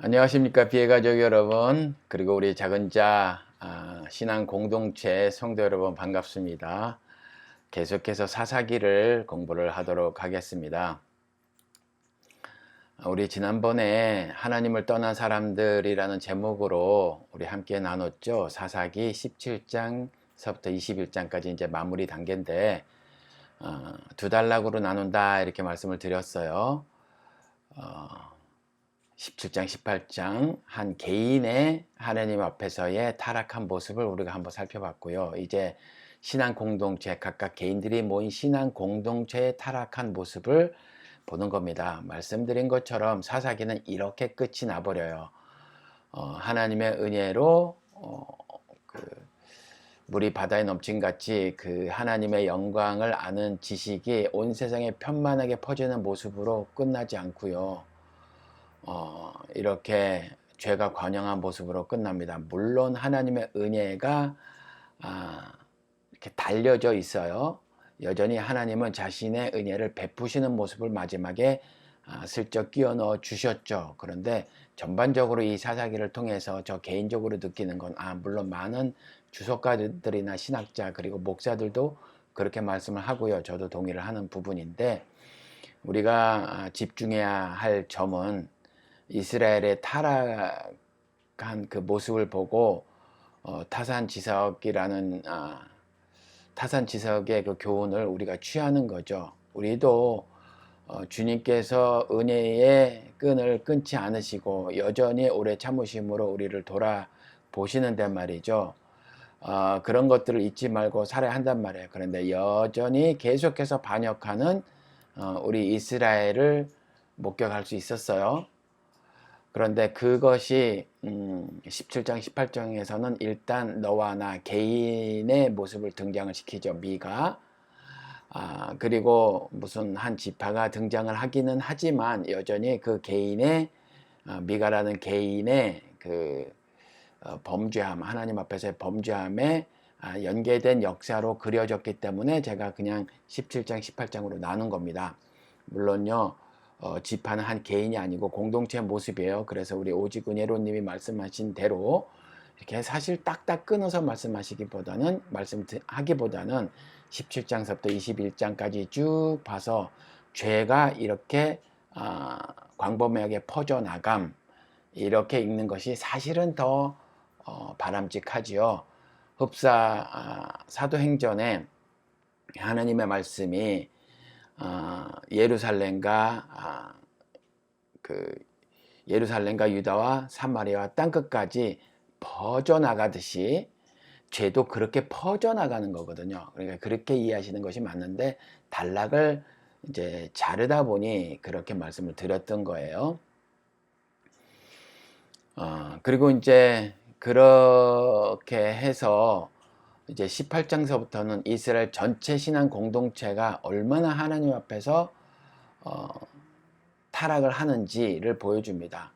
안녕하십니까 비애가족 여러분, 그리고 우리 작은 자 신앙 공동체 성도 여러분, 반갑습니다. 계속해서 사사기를 공부를 하도록 하겠습니다. 우리 지난번에 하나님을 떠난 사람들이라는 제목으로 우리 함께 나눴죠. 사사기 17장서부터 21장까지 이제 마무리 단계인데, 두 단락으로 나눈다 이렇게 말씀을 드렸어요. 17장, 18장 한 개인의 하나님 앞에서의 타락한 모습을 우리가 한번 살펴봤고요. 이제 신앙 공동체, 각각 개인들이 모인 신앙 공동체의 타락한 모습을 보는 겁니다. 말씀드린 것처럼 사사기는 이렇게 끝이 나버려요. 하나님의 은혜로 물이 바다에 넘친 같이 그 하나님의 영광을 아는 지식이 온 세상에 편만하게 퍼지는 모습으로 끝나지 않고요. 이렇게 죄가 관영한 모습으로 끝납니다. 물론 하나님의 은혜가 이렇게 달려져 있어요. 여전히 하나님은 자신의 은혜를 베푸시는 모습을 마지막에 슬쩍 끼워 넣어 주셨죠. 그런데 전반적으로 이 사사기를 통해서 저 개인적으로 느끼는 건 물론 많은 주석가들이나 신학자 그리고 목사들도 그렇게 말씀을 하고요. 저도 동의를 하는 부분인데, 우리가 집중해야 할 점은 이스라엘의 타락한 그 모습을 보고 타산지석이라는 타산지석의 그 교훈을 우리가 취하는 거죠. 우리도 주님께서 은혜의 끈을 끊지 않으시고 여전히 오래 참으심으로 우리를 돌아보시는데 말이죠. 그런 것들을 잊지 말고 살아야 한단 말이에요. 그런데 여전히 계속해서 반역하는 우리 이스라엘을 목격할 수 있었어요. 그런데 그것이 17장 18장에서는 일단 너와 나 개인의 모습을 등장을 시키죠. 미가. 그리고 무슨 한 지파가 등장을 하기는 하지만 여전히 그 개인의 미가라는 개인의 그 범죄함, 하나님 앞에서의 범죄함에 연계된 역사로 그려졌기 때문에 제가 그냥 17장 18장으로 나눈 겁니다. 물론요, 지파는 한 개인이 아니고 공동체의 모습이에요. 그래서 우리 오직은혜로님이 말씀하신 대로 이렇게 사실 딱딱 끊어서 말씀하기보다는 17장서부터 21장까지 쭉 봐서 죄가 이렇게 광범위하게 퍼져나감, 이렇게 읽는 것이 사실은 더 바람직하지요. 흡사 사도행전에 하나님의 말씀이 예루살렘과 예루살렘과 유다와 사마리아와 땅끝까지 퍼져나가듯이 죄도 그렇게 퍼져나가는 거거든요. 그러니까 그렇게 이해하시는 것이 맞는데 단락을 이제 자르다 보니 그렇게 말씀을 드렸던 거예요. 그리고 이제 그렇게 해서 이제 18장서부터는 이스라엘 전체 신앙 공동체가 얼마나 하나님 앞에서 타락을 하는지를 보여줍니다.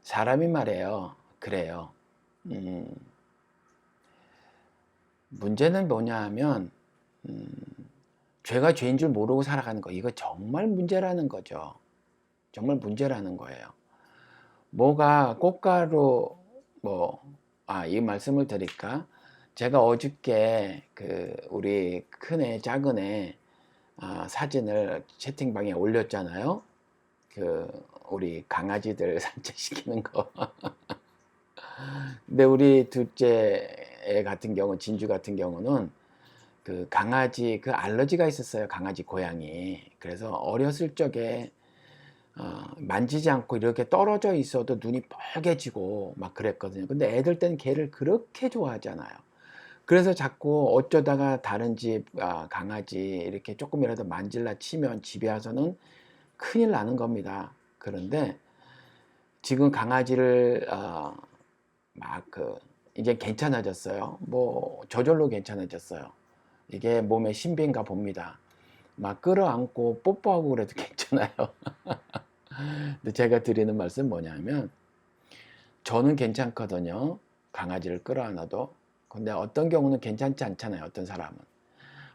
사람이 말이에요. 그래요. 문제는 뭐냐 하면 죄가 죄인 줄 모르고 살아가는 거, 이거 정말 문제라는 거죠. 정말 문제라는 거예요. 뭐가 꽃가루 이 말씀을 드릴까? 제가 어저께 우리 큰애 작은애 사진을 채팅방에 올렸잖아요. 우리 강아지들 산책시키는 거. 근데 우리 둘째 애 같은 경우, 진주 같은 경우는 그 강아지 알러지가 있었어요. 강아지 고양이. 그래서 어렸을 적에 만지지 않고 이렇게 떨어져 있어도 눈이 빨개지고 막 그랬거든요. 근데 애들 때는 개를 그렇게 좋아하잖아요. 그래서 자꾸 어쩌다가 다른 집 강아지 이렇게 조금이라도 만질라 치면 집에 와서는 큰일 나는 겁니다. 그런데 지금 강아지를 이제 괜찮아졌어요. 뭐 저절로 괜찮아졌어요. 이게 몸에 신비인가 봅니다. 막 끌어안고 뽀뽀하고 그래도 괜찮아요. 근데 제가 드리는 말씀 뭐냐면, 저는 괜찮거든요. 강아지를 끌어안아도. 근데 어떤 경우는 괜찮지 않잖아요. 어떤 사람은.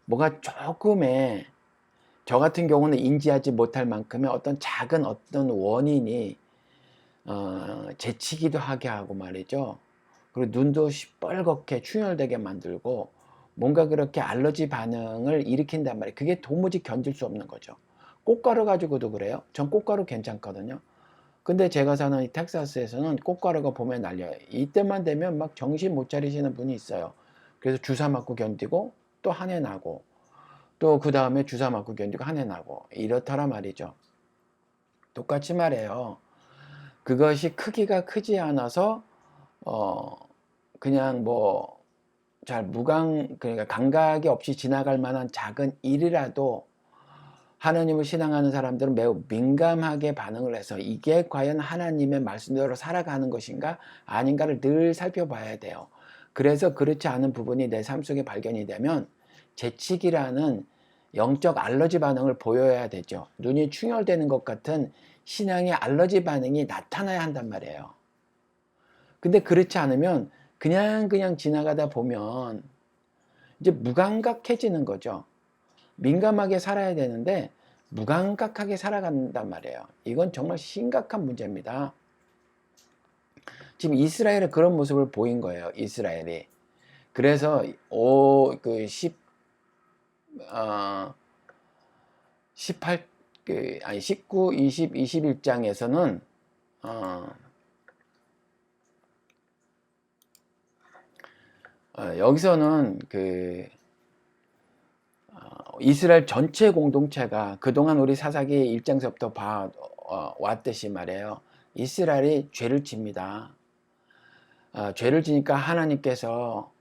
뭐가 조금의, 저 같은 경우는 인지하지 못할 만큼의 어떤 작은 어떤 원인이 재치기도 하게 하고 말이죠. 그리고 눈도 시뻘겋게 충혈되게 만들고 뭔가 그렇게 알러지 반응을 일으킨단 말이에요. 그게 도무지 견딜 수 없는 거죠. 꽃가루 가지고도 그래요. 전 꽃가루 괜찮거든요. 근데 제가 사는 이 텍사스에서는 꽃가루가 봄에 날려요. 이때만 되면 막 정신 못 차리시는 분이 있어요. 그래서 주사 맞고 견디고 또 한 해 나고 또 그 다음에 주사 맞고 견디고 한 해 나고 이렇더라 말이죠. 똑같이 말해요. 그것이 크기가 크지 않아서 그냥 뭐 잘 그러니까 감각이 없이 지나갈 만한 작은 일이라도 하나님을 신앙하는 사람들은 매우 민감하게 반응을 해서 이게 과연 하나님의 말씀대로 살아가는 것인가 아닌가를 늘 살펴봐야 돼요. 그래서 그렇지 않은 부분이 내 삶 속에 발견이 되면 재치기라는 영적 알러지 반응을 보여야 되죠. 눈이 충혈되는 것 같은 신앙의 알러지 반응이 나타나야 한단 말이에요. 근데 그렇지 않으면 그냥 지나가다 보면 이제 무감각해지는 거죠. 민감하게 살아야 되는데 무감각하게 살아간단 말이에요. 이건 정말 심각한 문제입니다. 지금 이스라엘은 그런 모습을 보인 거예요. 이스라엘이. 그래서 18 19, 20, 21장에서는 여기서는 이스라엘 전체 공동체가 그동안 우리 사사기 1장서부터 왔듯이 말이에요. 이스라엘이 죄를 집니다. 죄를 지니까 하나님께서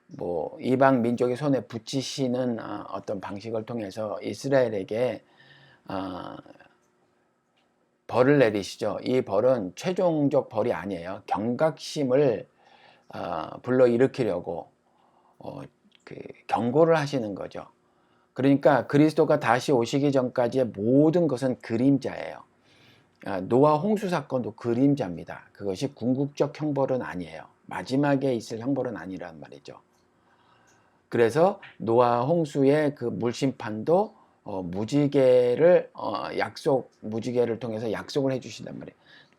뭐 이방 민족의 손에 붙이시는 어떤 방식을 통해서 이스라엘에게 벌을 내리시죠. 이 벌은 최종적 벌이 아니에요. 경각심을 불러일으키려고 경고를 하시는 거죠. 그러니까 그리스도가 다시 오시기 전까지의 모든 것은 그림자예요. 노아 홍수 사건도 그림자입니다. 그것이 궁극적 형벌은 아니에요. 마지막에 있을 형벌은 아니란 말이죠. 그래서 노아 홍수의 그 물심판도 무지개를 통해서 약속을 해주신단 말이에요.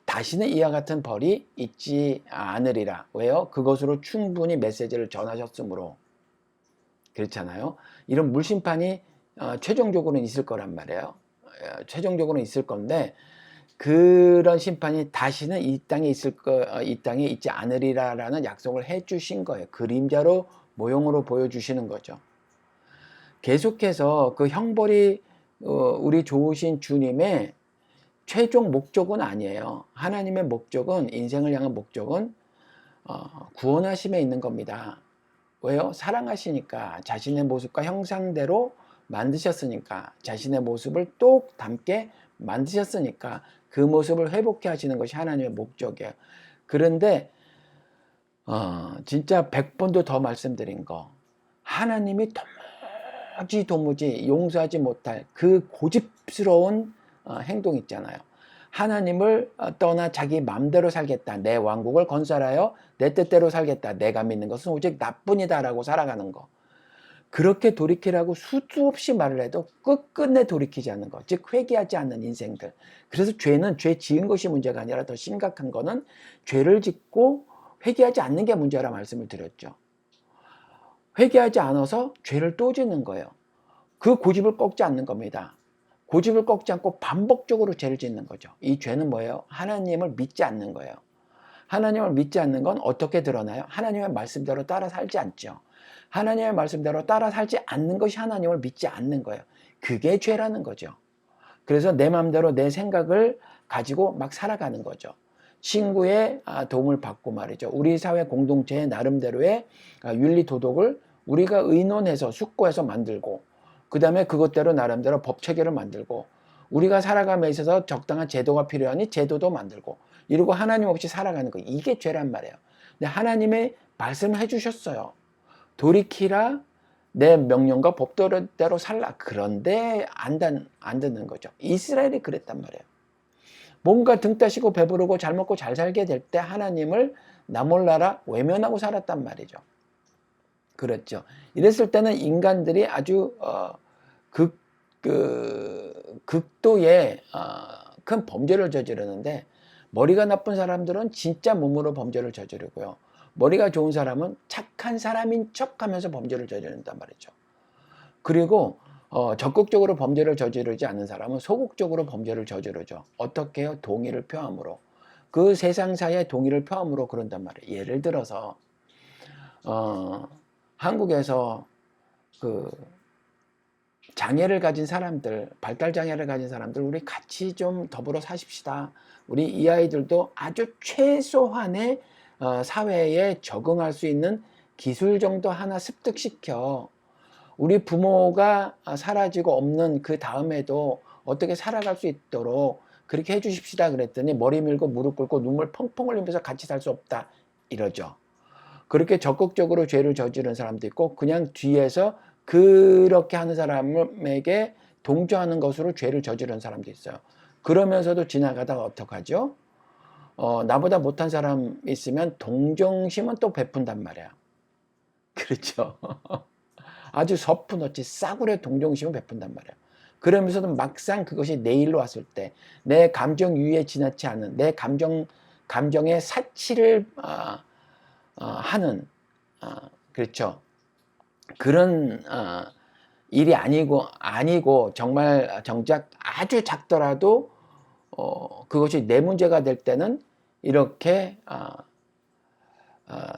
다시는 이와 같은 벌이 있지 않으리라. 왜요? 그것으로 충분히 메시지를 전하셨으므로. 그렇잖아요. 이런 물심판이 최종적으로는 있을 거란 말이에요. 최종적으로는 있을 건데 그런 심판이 다시는 이 땅에 있지 않으리라라는 약속을 해주신 거예요. 그림자로 모형으로 보여주시는 거죠. 계속해서 그 형벌이 우리 좋으신 주님의 최종 목적은 아니에요. 하나님의 목적은 인생을 향한 목적은 구원하심에 있는 겁니다. 왜요? 사랑하시니까 자신의 모습과 형상대로 만드셨으니까 자신의 모습을 똑 닮게 만드셨으니까 그 모습을 회복해 하시는 것이 하나님의 목적이에요. 그런데 진짜 100번도 더 말씀드린 거 하나님이 도무지 용서하지 못할 그 고집스러운 행동 있잖아요. 하나님을 떠나 자기 마음대로 살겠다. 내 왕국을 건설하여 내 뜻대로 살겠다. 내가 믿는 것은 오직 나뿐이다라고 살아가는 거. 그렇게 돌이키라고 수도 없이 말을 해도 끝끝내 돌이키지 않는 것. 즉 회개하지 않는 인생들. 그래서 죄는 죄 지은 것이 문제가 아니라 더 심각한 거는 죄를 짓고 회개하지 않는 게 문제라 말씀을 드렸죠. 회개하지 않아서 죄를 또 짓는 거예요. 그 고집을 꺾지 않는 겁니다. 고집을 꺾지 않고 반복적으로 죄를 짓는 거죠. 이 죄는 뭐예요? 하나님을 믿지 않는 거예요. 하나님을 믿지 않는 건 어떻게 드러나요? 하나님의 말씀대로 따라 살지 않죠. 하나님의 말씀대로 따라 살지 않는 것이 하나님을 믿지 않는 거예요. 그게 죄라는 거죠. 그래서 내 마음대로 내 생각을 가지고 막 살아가는 거죠. 친구의 도움을 받고 말이죠. 우리 사회 공동체의 나름대로의 윤리 도덕을 우리가 의논해서 숙고해서 만들고 그 다음에 그것대로 나름대로 법 체계를 만들고 우리가 살아감에 있어서 적당한 제도가 필요하니 제도도 만들고 이러고 하나님 없이 살아가는 거 이게 죄란 말이에요. 근데 하나님의 말씀을 해주셨어요. 돌이키라 내 명령과 법도대로 살라. 그런데 안 듣는 거죠. 이스라엘이 그랬단 말이에요. 뭔가 등 따시고 배부르고 잘 먹고 잘 살게 될 때 하나님을 나 몰라라 외면하고 살았단 말이죠. 그렇죠. 이랬을 때는 인간들이 아주 극도의 큰 범죄를 저지르는데 머리가 나쁜 사람들은 진짜 몸으로 범죄를 저지르고요. 머리가 좋은 사람은 착한 사람인 척하면서 범죄를 저지른단 말이죠. 그리고 적극적으로 범죄를 저지르지 않는 사람은 소극적으로 범죄를 저지르죠. 어떻게 해요? 동의를 표함으로. 그 세상사의 동의를 표함으로 그런단 말이에요. 예를 들어서 한국에서 그 장애를 가진 사람들, 발달 장애를 가진 사람들, 우리 같이 좀 더불어 사십시다. 우리 이 아이들도 아주 최소한의 사회에 적응할 수 있는 기술 정도 하나 습득시켜. 우리 부모가 사라지고 없는 그 다음에도 어떻게 살아갈 수 있도록 그렇게 해주십시다 그랬더니 머리 밀고 무릎 꿇고 눈물 펑펑 흘리면서 같이 살 수 없다 이러죠. 그렇게 적극적으로 죄를 저지른 사람도 있고 그냥 뒤에서 그렇게 하는 사람에게 동조하는 것으로 죄를 저지른 사람도 있어요. 그러면서도 지나가다가 어떡하죠? 나보다 못한 사람 있으면 동정심은 또 베푼단 말이야. 그렇죠. 아주 서푼어치 싸구려 동정심을 베푼단 말이야. 그러면서도 막상 그것이 내 일로 왔을 때 내 감정 유의에 지나지 않은 내 감정의 사치를 하는 그렇죠. 그런 일이 아니고 정말 정작 아주 작더라도 그것이 내 문제가 될 때는 이렇게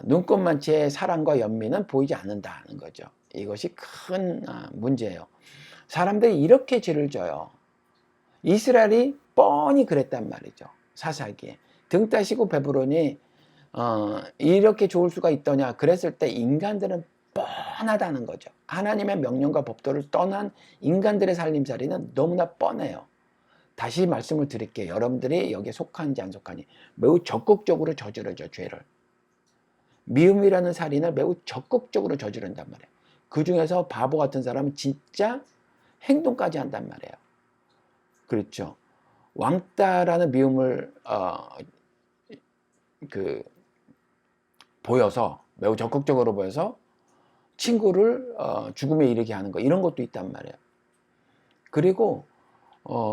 눈꽃만치의 사랑과 연민은 보이지 않는다는 거죠. 이것이 큰 문제예요. 사람들이 이렇게 죄를 져요. 이스라엘이 뻔히 그랬단 말이죠. 사사기에. 등 따시고 배부르니 이렇게 좋을 수가 있더냐 그랬을 때 인간들은 뻔하다는 거죠. 하나님의 명령과 법도를 떠난 인간들의 살림살이는 너무나 뻔해요. 다시 말씀을 드릴게요. 여러분들이 여기에 속한지 안 속한지 매우 적극적으로 저지르죠. 죄를. 미움이라는 살인을 매우 적극적으로 저지른단 말이에요. 그 중에서 바보 같은 사람은 진짜 행동까지 한단 말이에요. 그렇죠. 왕따라는 미움을 보여서 매우 적극적으로 보여서 친구를 죽음에 이르게 하는 거 이런 것도 있단 말이에요. 그리고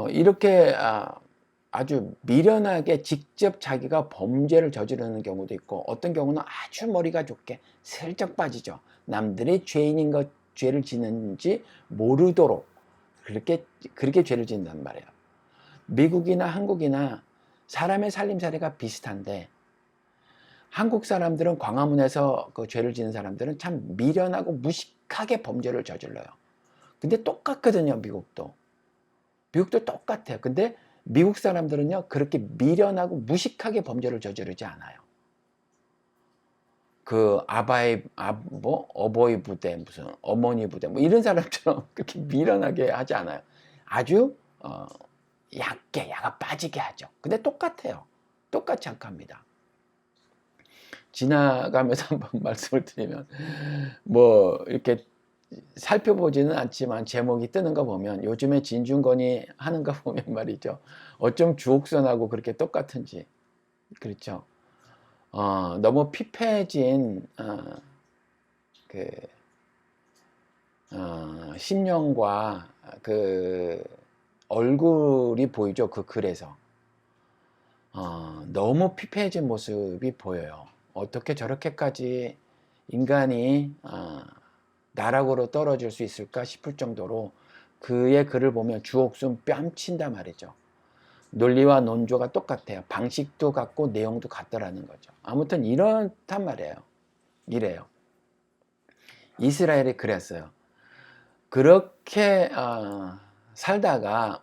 이렇게 아주 미련하게 직접 자기가 범죄를 저지르는 경우도 있고 어떤 경우는 아주 머리가 좋게 슬쩍 빠지죠. 남들이 죄인인 것 죄를 짓는지 모르도록 그렇게 죄를 짓는단 말이에요. 미국이나 한국이나 사람의 살림살이가 비슷한데 한국 사람들은 광화문에서 그 죄를 짓는 사람들은 참 미련하고 무식하게 범죄를 저질러요. 근데 똑같거든요. 미국도 똑같아요. 근데 미국 사람들은요 그렇게 미련하고 무식하게 범죄를 저지르지 않아요. 그 어버이 부대 무슨 어머니 부대 뭐 이런 사람처럼 그렇게 미련하게 하지 않아요. 아주 야가 빠지게 하죠. 근데 똑같아요. 똑같이 악합니다. 지나가면서 한번 말씀을 드리면 뭐 이렇게 살펴보지는 않지만 제목이 뜨는 거 보면 요즘에 진중권이 하는 거 보면 말이죠. 어쩜 주옥선하고 그렇게 똑같은지. 그렇죠. 너무 피폐해진 그 심령과 그 얼굴이 보이죠. 그 글에서. 너무 피폐해진 모습이 보여요. 어떻게 저렇게까지 인간이 나락으로 떨어질 수 있을까 싶을 정도로 그의 글을 보면 주옥순 뺨친다 말이죠. 논리와 논조가 똑같아요. 방식도 같고 내용도 같더라는 거죠. 아무튼 이렇단 말이에요. 이래요. 이스라엘이 그랬어요. 그렇게 살다가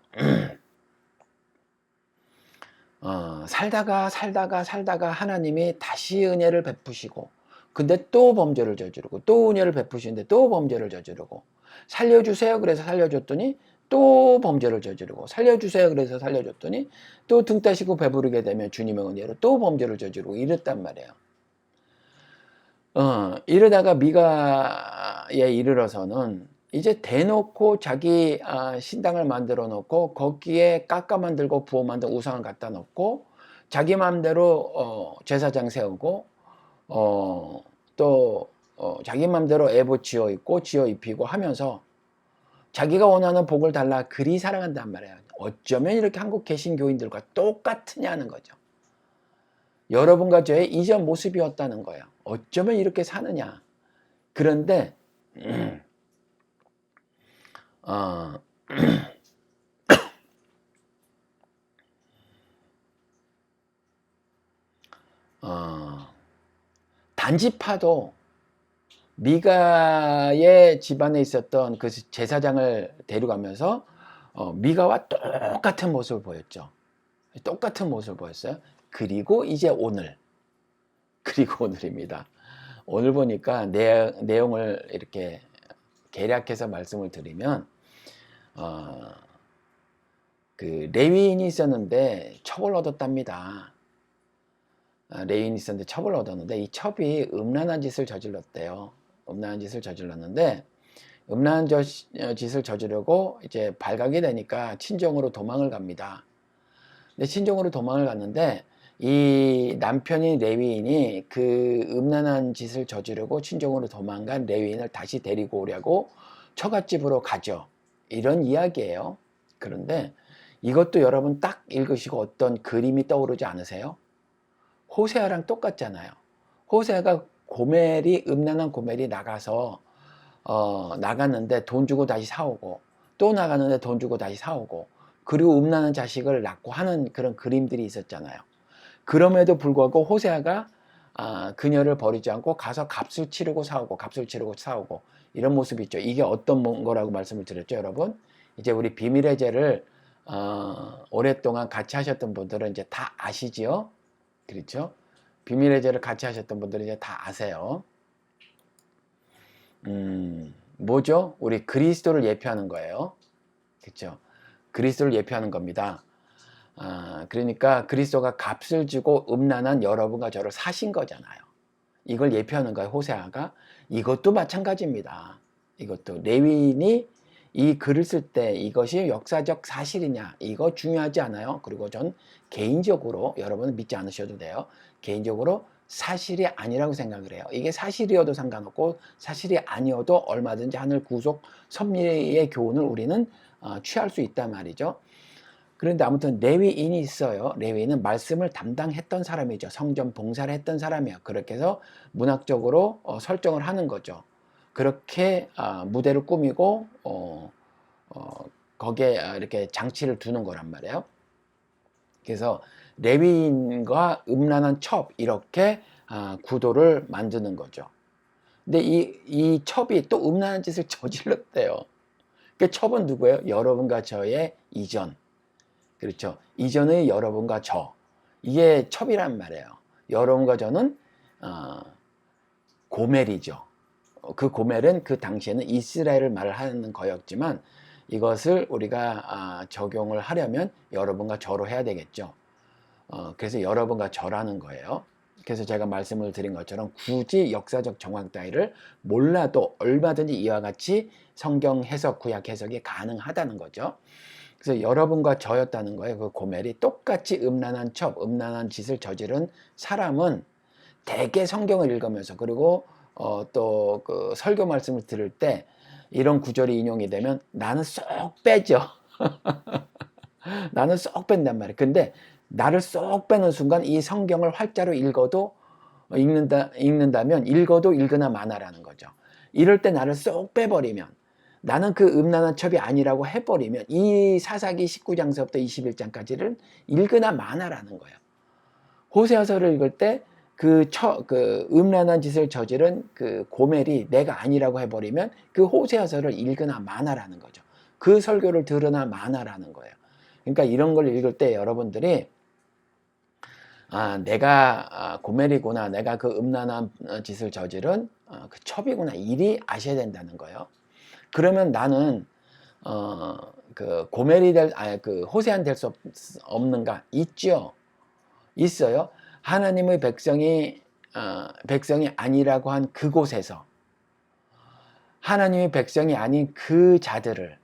하나님이 다시 은혜를 베푸시고 근데 또 범죄를 저지르고 또 은혜를 베푸시는데 또 범죄를 저지르고 살려주세요 그래서 살려줬더니 또 범죄를 저지르고 살려주세요 그래서 살려줬더니 또 등 따시고 배부르게 되면 주님의 은혜로 또 범죄를 저지르고 이랬단 말이에요. 이러다가 미가에 이르러서는 이제 대놓고 자기 신당을 만들어 놓고 거기에 깎아 만들고 부어 만든 우상을 갖다 놓고 자기 마음대로 제사장 세우고 또 자기 마음대로 애보 지어 입히고 하면서 자기가 원하는 복을 달라 그리 사랑한단 말이에요. 어쩌면 이렇게 한국 개신교인들과 똑같으냐는 거죠. 여러분과 저의 이전 모습이었다는 거예요. 어쩌면 이렇게 사느냐. 그런데 어, 단지파도 미가의 집안에 있었던 그 제사장을 데려가면서 미가와 똑같은 모습을 보였죠. 똑같은 모습을 보였어요. 그리고 이제 오늘, 그리고 오늘입니다. 오늘 보니까 내용을 이렇게 개략해서 말씀을 드리면 그 레위인이 있었는데 첩을 얻었답니다. 레위인이 있었는데 첩을 얻었는데 이 첩이 음란한 짓을 저질렀대요. 음란한 짓을 저질렀는데 음란한 짓을 저지르고 이제 발각이 되니까 친정으로 도망을 갑니다. 근데 친정으로 도망을 갔는데 이 남편인 레위인이 그 음란한 짓을 저지르고 친정으로 도망간 레위인을 다시 데리고 오려고 처갓집으로 가죠. 이런 이야기예요. 그런데 이것도 여러분 딱 읽으시고 어떤 그림이 떠오르지 않으세요? 호세아랑 똑같잖아요. 호세아가 음란한 고멜이 나가서 나갔는데 돈 주고 다시 사오고 또 나갔는데 돈 주고 다시 사오고 그리고 음란한 자식을 낳고 하는 그런 그림들이 있었잖아요. 그럼에도 불구하고 호세아가 그녀를 버리지 않고 가서 값을 치르고 사오고 값을 치르고 사오고 이런 모습이 있죠. 이게 어떤 거라고 말씀을 드렸죠, 여러분? 이제 우리 비밀의 죄를 오랫동안 같이 하셨던 분들은 이제 다 아시지요? 그렇죠? 비밀의 죄를 같이 하셨던 분들은 이제 다 아세요. 뭐죠? 우리 그리스도를 예표하는 거예요. 그렇죠? 그리스도를 예표하는 겁니다. 그러니까 그리스도가 값을 주고 음란한 여러분과 저를 사신 거잖아요. 이걸 예표하는 거예요, 호세아가. 이것도 마찬가지입니다. 이것도 레위인이 이 글을 쓸 때 이것이 역사적 사실이냐, 이거 중요하지 않아요. 그리고 전 개인적으로, 여러분은 믿지 않으셔도 돼요. 개인적으로 사실이 아니라고 생각을 해요. 이게 사실이어도 상관없고 사실이 아니어도 얼마든지 하늘 구속 섭리의 교훈을 우리는 취할 수 있단 말이죠. 그런데 아무튼 레위인이 있어요. 레위인은 말씀을 담당했던 사람이죠. 성전 봉사를 했던 사람이에요. 그렇게 해서 문학적으로 설정을 하는 거죠. 그렇게 무대를 꾸미고 거기에 이렇게 장치를 두는 거란 말이에요. 그래서 레위인과 음란한 첩 이렇게 구도를 만드는 거죠. 근데 이 첩이 또 음란한 짓을 저질렀대요. 그 첩은 누구예요? 여러분과 저의 이전. 그렇죠. 이전의 여러분과 저. 이게 첩이란 말이에요. 여러분과 저는 고멜이죠. 그 고멜은 그 당시에는 이스라엘을 말하는 거였지만 이것을 우리가 적용을 하려면 여러분과 저로 해야 되겠죠. 그래서 여러분과 저라는 거예요. 그래서 제가 말씀을 드린 것처럼 굳이 역사적 정확 따위를 몰라도 얼마든지 이와 같이 성경 해석, 구약 해석이 가능하다는 거죠. 그래서 여러분과 저였다는 거예요. 그 고멜이 똑같이 음란한 첩, 음란한 짓을 저지른 사람은 대개 성경을 읽으면서 그리고 또 그 설교 말씀을 들을 때 이런 구절이 인용이 되면 나는 쏙 빼죠. 나는 쏙 뺀단 말이에요. 근데 나를 쏙 빼는 순간 이 성경을 활자로 읽는다면 읽어도 읽으나 마나라는 거죠. 이럴 때 나를 쏙 빼버리면 나는 그 음란한 첩이 아니라고 해버리면 이 사사기 19장서부터 21장까지를 읽으나 마나라는 거예요. 호세아서를 읽을 때 그 음란한 짓을 저지른 그 고멜이 내가 아니라고 해버리면 그 호세아서를 읽으나 마나라는 거죠. 그 설교를 들으나 마나라는 거예요. 그러니까 이런 걸 읽을 때 여러분들이 내가 고멜이구나, 내가 그 음란한 짓을 저지른 그 첩이구나, 이리 아셔야 된다는 거예요. 그러면 나는 그 고멜이 그 호세아는 될 수 없는가? 있죠. 있어요. 하나님의 백성이 아니라고 한 그곳에서 하나님의 백성이 아닌 그 자들을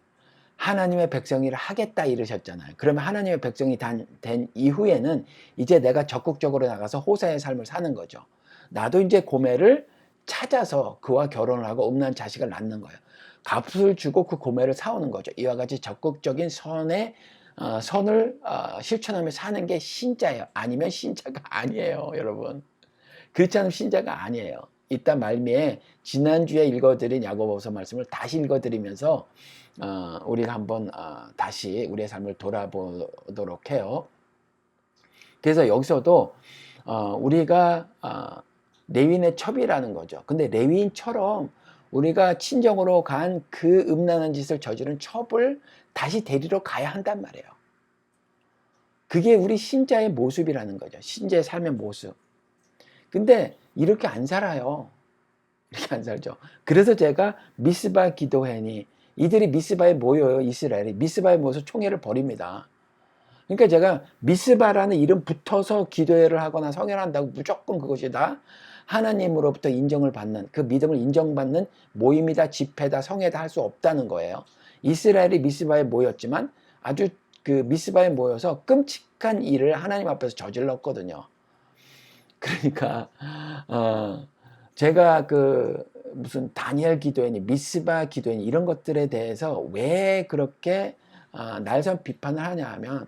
하나님의 백성이라 하겠다 이러셨잖아요. 그러면 하나님의 백성이 된 이후에는 이제 내가 적극적으로 나가서 호세아의 삶을 사는 거죠. 나도 이제 고멜을 찾아서 그와 결혼을 하고 음란 자식을 낳는 거예요. 값을 주고 그 고멜을 사오는 거죠. 이와 같이 적극적인 선의 선을 실천하며 사는 게 신자예요. 아니면 신자가 아니에요, 여러분. 그렇지 않으면 신자가 아니에요. 이따 말미에 지난주에 읽어드린 야고보서 말씀을 다시 읽어드리면서 우리가 한번 다시 우리의 삶을 돌아보도록 해요. 그래서 여기서도 우리가 레위인의 첩이라는 거죠. 근데 레위인처럼 우리가 친정으로 간 그 음란한 짓을 저지른 첩을 다시 데리러 가야 한단 말이에요. 그게 우리 신자의 모습이라는 거죠. 신자의 삶의 모습. 근데 이렇게 안 살아요. 이렇게 안 살죠. 그래서 제가 미스바 기도회니, 이들이 미스바에 모여요. 이스라엘이 미스바에 모여서 총회를 벌입니다. 그러니까 제가 미스바라는 이름 붙어서 기도회를 하거나 성회한다고 무조건 그것이 다 하나님으로부터 인정을 받는, 그 믿음을 인정받는 모임이다, 집회다, 성회다 할 수 없다는 거예요. 이스라엘이 미스바에 모였지만 아주 그 미스바에 모여서 끔찍한 일을 하나님 앞에서 저질렀거든요. 그러니까 제가 그 무슨 다니엘 기도회니 미스바 기도회니 이런 것들에 대해서 왜 그렇게 날선 비판을 하냐 하면,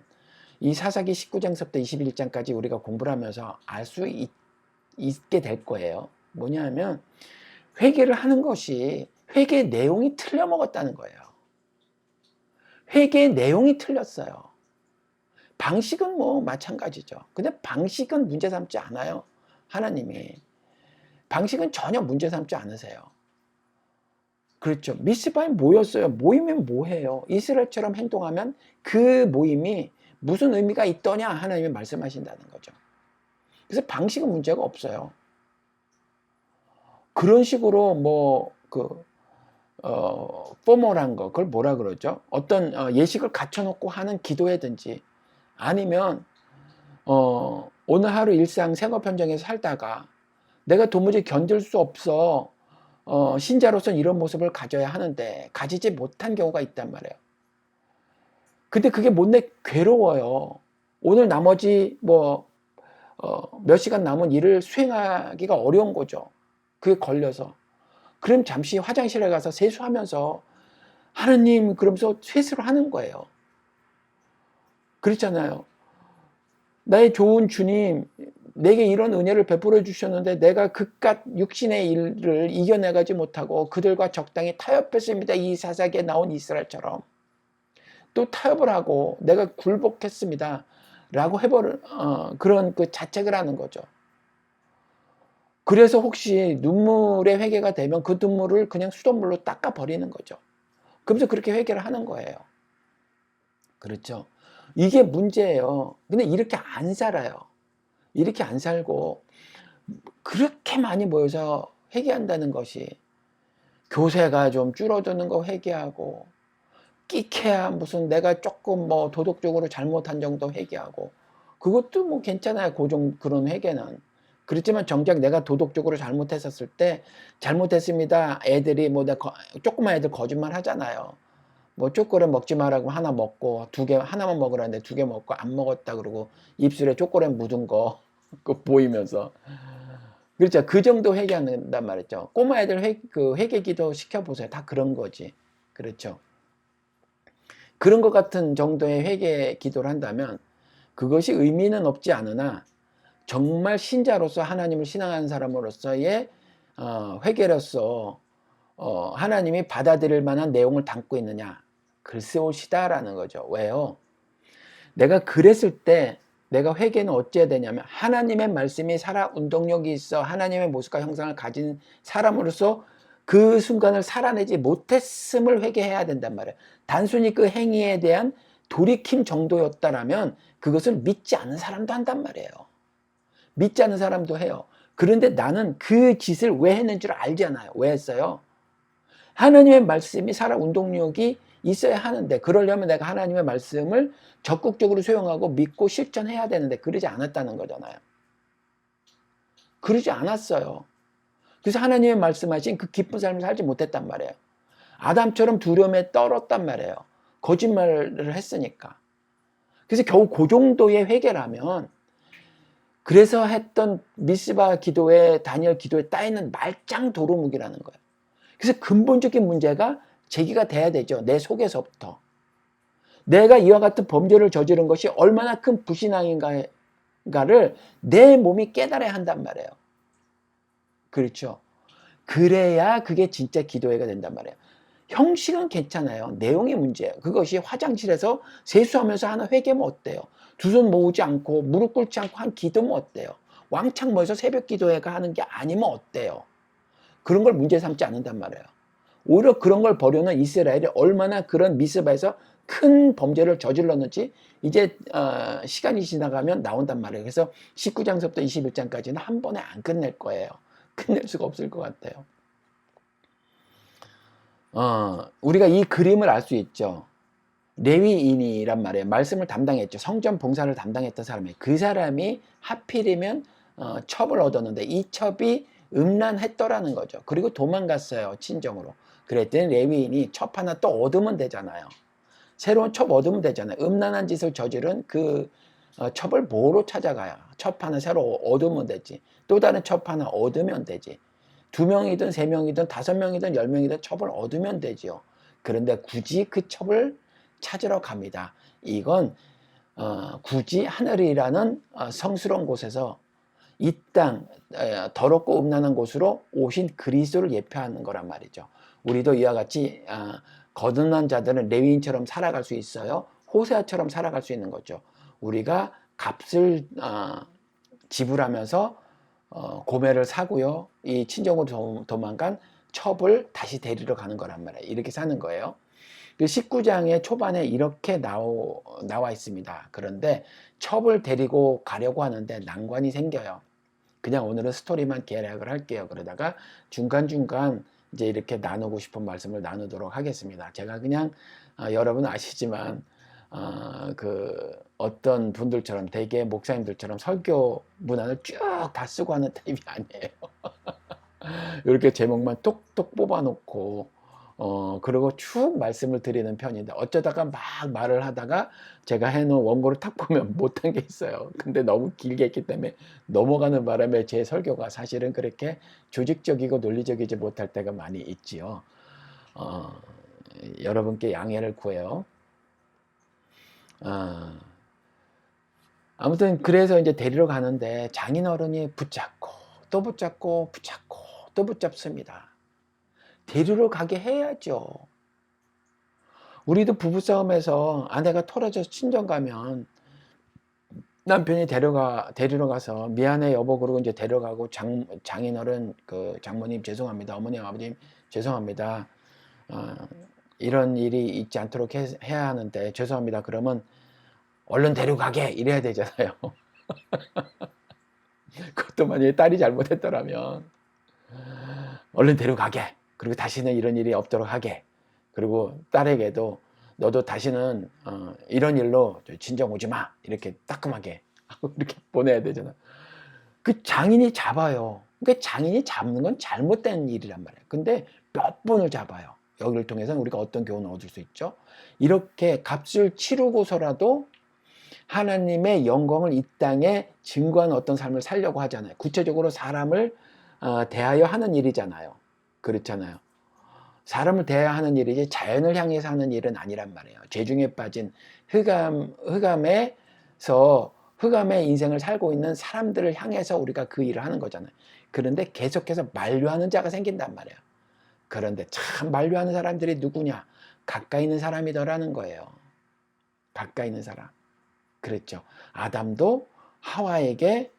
이 사사기 19장서부터 21장까지 우리가 공부를 하면서 알 수 있게 될 거예요. 뭐냐 하면 회개를 하는 것이 회개의 내용이 틀려 먹었다는 거예요. 회개의 내용이 틀렸어요. 방식은 뭐 마찬가지죠. 근데 방식은 문제 삼지 않아요. 하나님이. 방식은 전혀 문제 삼지 않으세요. 그렇죠. 미스바에 모였어요. 모이면 뭐해요? 이스라엘처럼 행동하면 그 모임이 무슨 의미가 있더냐 하나님이 말씀하신다는 거죠. 그래서 방식은 문제가 없어요. 그런 식으로 뭐 포멀한 거, 그걸 뭐라 그러죠? 어떤 예식을 갖춰놓고 하는 기도회든지, 아니면 오늘 하루 일상 생업 현장에서 살다가 내가 도무지 견딜 수 없어 신자로서는 이런 모습을 가져야 하는데 가지지 못한 경우가 있단 말이에요. 근데 그게 못내 괴로워요. 오늘 나머지 몇 시간 남은 일을 수행하기가 어려운 거죠. 그게 걸려서. 그럼 잠시 화장실에 가서 세수하면서 하느님 그러면서 세수를 하는 거예요. 그렇잖아요. 나의 좋은 주님, 내게 이런 은혜를 베풀어 주셨는데 내가 그깟 육신의 일을 이겨내가지 못하고 그들과 적당히 타협했습니다. 이 사사기에 나온 이스라엘처럼. 또 타협을 하고 내가 굴복했습니다. 라고 해버린 그런 그 자책을 하는 거죠. 그래서 혹시 눈물의 회개가 되면 그 눈물을 그냥 수돗물로 닦아 버리는 거죠. 그러면서 그렇게 회개를 하는 거예요. 그렇죠. 이게 문제예요. 근데 이렇게 안 살아요. 이렇게 안 살고 그렇게 많이 모여서 회개한다는 것이, 교세가 좀 줄어드는 거 회개하고, 끼케야 무슨 내가 조금 뭐 도덕적으로 잘못한 정도 회개하고, 그것도 뭐 괜찮아요. 그런 회개는. 그렇지만 정작 내가 도덕적으로 잘못했었을 때 잘못했습니다. 애들이 조그만 애들 거짓말 하잖아요. 뭐 초콜릿 먹지 말라고 하나 먹고 하나만 먹으라는데 2개 먹고 안 먹었다 그러고 입술에 초콜릿 묻은 거 그거 보이면서. 그렇죠. 그 정도 회개한단 말이죠. 꼬마 애들 회개 기도 시켜보세요. 다 그런 거지. 그렇죠. 그런 것 같은 정도의 회개 기도를 한다면 그것이 의미는 없지 않으나 정말 신자로서 하나님을 신앙하는 사람으로서의 회개로서 하나님이 받아들일 만한 내용을 담고 있느냐? 글쎄올시다라는 거죠. 왜요? 내가 그랬을 때 내가 회개는 어찌해야 되냐면, 하나님의 말씀이 살아 운동력이 있어 하나님의 모습과 형상을 가진 사람으로서 그 순간을 살아내지 못했음을 회개해야 된단 말이에요. 단순히 그 행위에 대한 돌이킴 정도였다라면 그것을 믿지 않는 사람도 한단 말이에요. 믿지 않는 사람도 해요. 그런데 나는 그 짓을 왜 했는지를 알잖아요. 왜 했어요? 하나님의 말씀이 살아 운동력이 있어야 하는데, 그러려면 내가 하나님의 말씀을 적극적으로 수용하고 믿고 실천해야 되는데 그러지 않았다는 거잖아요. 그러지 않았어요. 그래서 하나님의 말씀하신 그 기쁜 삶을 살지 못했단 말이에요. 아담처럼 두려움에 떨었단 말이에요. 거짓말을 했으니까. 그래서 겨우 그 정도의 회개라면, 그래서 했던 미스바 기도에 다니엘 기도에 따있는 말짱 도루묵이라는 거예요. 그래서 근본적인 문제가 제기가 돼야 되죠. 내 속에서부터. 내가 이와 같은 범죄를 저지른 것이 얼마나 큰 불신앙인가를 내 몸이 깨달아야 한단 말이에요. 그렇죠. 그래야 그게 진짜 기도회가 된단 말이에요. 형식은 괜찮아요. 내용이 문제예요. 그것이 화장실에서 세수하면서 하는 회개면 어때요? 두 손 모으지 않고 무릎 꿇지 않고 한 기도면 어때요? 왕창 모여서 새벽 기도회가 하는 게 아니면 어때요? 그런 걸 문제 삼지 않는단 말이에요. 오히려 그런 걸 버려는 이스라엘이 얼마나 그런 미스바에서 큰 범죄를 저질렀는지 이제 시간이 지나가면 나온단 말이에요. 그래서 19장서부터 21장까지는 한 번에 안 끝낼 거예요. 끝낼 수가 없을 것 같아요. 우리가 이 그림을 알 수 있죠. 레위인이란 말이에요. 말씀을 담당했죠. 성전 봉사를 담당했던 사람이, 그 사람이 하필이면 첩을 얻었는데 이 첩이 음란했더라는 거죠. 그리고 도망갔어요. 친정으로. 그랬더니 레위인이 첩 하나 또 얻으면 되잖아요. 새로운 첩 얻으면 되잖아요. 음란한 짓을 저지른 그 첩을 뭐로 찾아가요? 첩 하나 새로 얻으면 되지. 또 다른 첩 하나 얻으면 되지. 2명이든 3명이든 5명이든 10명이든 첩을 얻으면 되지요. 그런데 굳이 그 첩을 찾으러 갑니다. 이건 굳이 하늘이라는 성스러운 곳에서 이 땅 더럽고 음란한 곳으로 오신 그리스도를 예표하는 거란 말이죠. 우리도 이와 같이 거듭난 자들은 레위인처럼 살아갈 수 있어요. 호세아처럼 살아갈 수 있는 거죠. 우리가 값을 지불하면서 고매를 사고요. 이 친정으로 도망간 첩을 다시 데리러 가는 거란 말이에요. 이렇게 사는 거예요. 그 19장의 초반에 이렇게 나와 있습니다. 그런데 첩을 데리고 가려고 하는데 난관이 생겨요. 그냥 오늘은 스토리만 계략을 할게요. 그러다가 중간중간 이제 이렇게 나누고 싶은 말씀을 나누도록 하겠습니다. 제가 그냥 여러분 아시지만 그 어떤 분들처럼 대개 목사님들처럼 설교 문안을 쭉 다 쓰고 하는 타입이 아니에요. 이렇게 제목만 톡톡 뽑아놓고 그리고 쭉 말씀을 드리는 편인데 어쩌다가 막 말을 하다가 제가 해놓은 원고를 탁 보면 못한 게 있어요. 근데 너무 길게 했기 때문에 넘어가는 바람에 제 설교가 사실은 그렇게 조직적이고 논리적이지 못할 때가 많이 있지요. 여러분께 양해를 구해요. 아무튼 그래서 이제 데리러 가는데 장인어른이 붙잡고 또 붙잡고 붙잡고 또 붙잡습니다. 데리러 가게 해야죠. 우리도 부부싸움에서 아내가 토라져서 친정 가면 남편이 데리러 가서 미안해 여보 그러고 이제 데려가고 장인어른 그 장모님 죄송합니다. 어머님 아버님 죄송합니다. 이런 일이 있지 않도록 해야 하는데 죄송합니다. 그러면 얼른 데려가게 이래야 되잖아요. 그것도 만약에 딸이 잘못했더라면 얼른 데려가게. 그리고 다시는 이런 일이 없도록 하게. 그리고 딸에게도 너도 다시는 이런 일로 친정 오지 마. 이렇게 따끔하게 이렇게 보내야 되잖아. 그 장인이 잡아요. 그러니까 장인이 잡는 건 잘못된 일이란 말이에요. 근데 몇 번을 잡아요. 여기를 통해서는 우리가 어떤 교훈을 얻을 수 있죠? 이렇게 값을 치르고서라도 하나님의 영광을 이 땅에 증거하는 어떤 삶을 살려고 하잖아요. 구체적으로 사람을 대하여 하는 일이잖아요. 그렇잖아요. 사람을 대해야 하는 일이지 자연을 향해서 하는 일은 아니란 말이에요. 죄중에 빠진 흑암의 인생을 살고 있는 사람들을 향해서 우리가 그 일을 하는 거잖아요. 그런데 계속해서 만류하는 자가 생긴단 말이에요. 그런데 참 만류하는 사람들이 누구냐? 가까이 있는 사람이더라는 거예요. 가까이 있는 사람. 그랬죠. 아담도 하와에게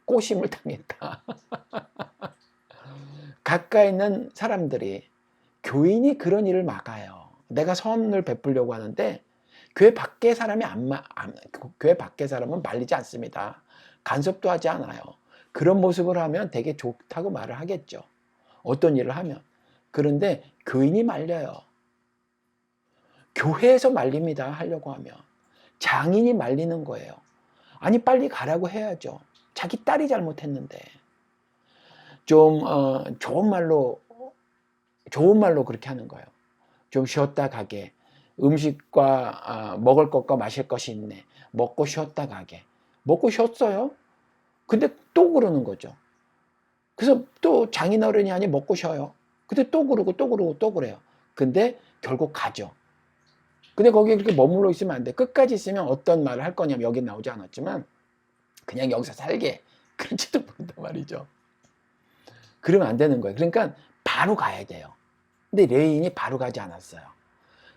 꼬심을 당했다. 가까이 있는 사람들이, 교인이 그런 일을 막아요. 내가 선을 베풀려고 하는데 교회 밖의 사람이 교회 밖의 사람은 말리지 않습니다. 간섭도 하지 않아요. 그런 모습을 하면 되게 좋다고 말을 하겠죠. 어떤 일을 하면. 그런데 교인이 말려요. 교회에서 말립니다. 하려고 하면. 장인이 말리는 거예요. 아니 빨리 가라고 해야죠. 자기 딸이 잘못했는데. 좀 좋은 말로 그렇게 하는 거예요. 좀 쉬었다 가게. 음식과 먹을 것과 마실 것이 있네. 먹고 쉬었다 가게. 먹고 쉬었어요. 근데 또 그러는 거죠. 그래서 또 장인어른이 아니 먹고 쉬어요. 근데 또 그러고 또 그러고 또 그래요. 근데 결국 가죠. 근데 거기 그렇게 머물러 있으면 안 돼. 끝까지 있으면 어떤 말을 할 거냐면 여기 나오지 않았지만 그냥 여기서 살게 그런지도 모른단 말이죠. 그러면 안 되는 거예요. 그러니까 바로 가야 돼요. 근데 레인이 바로 가지 않았어요.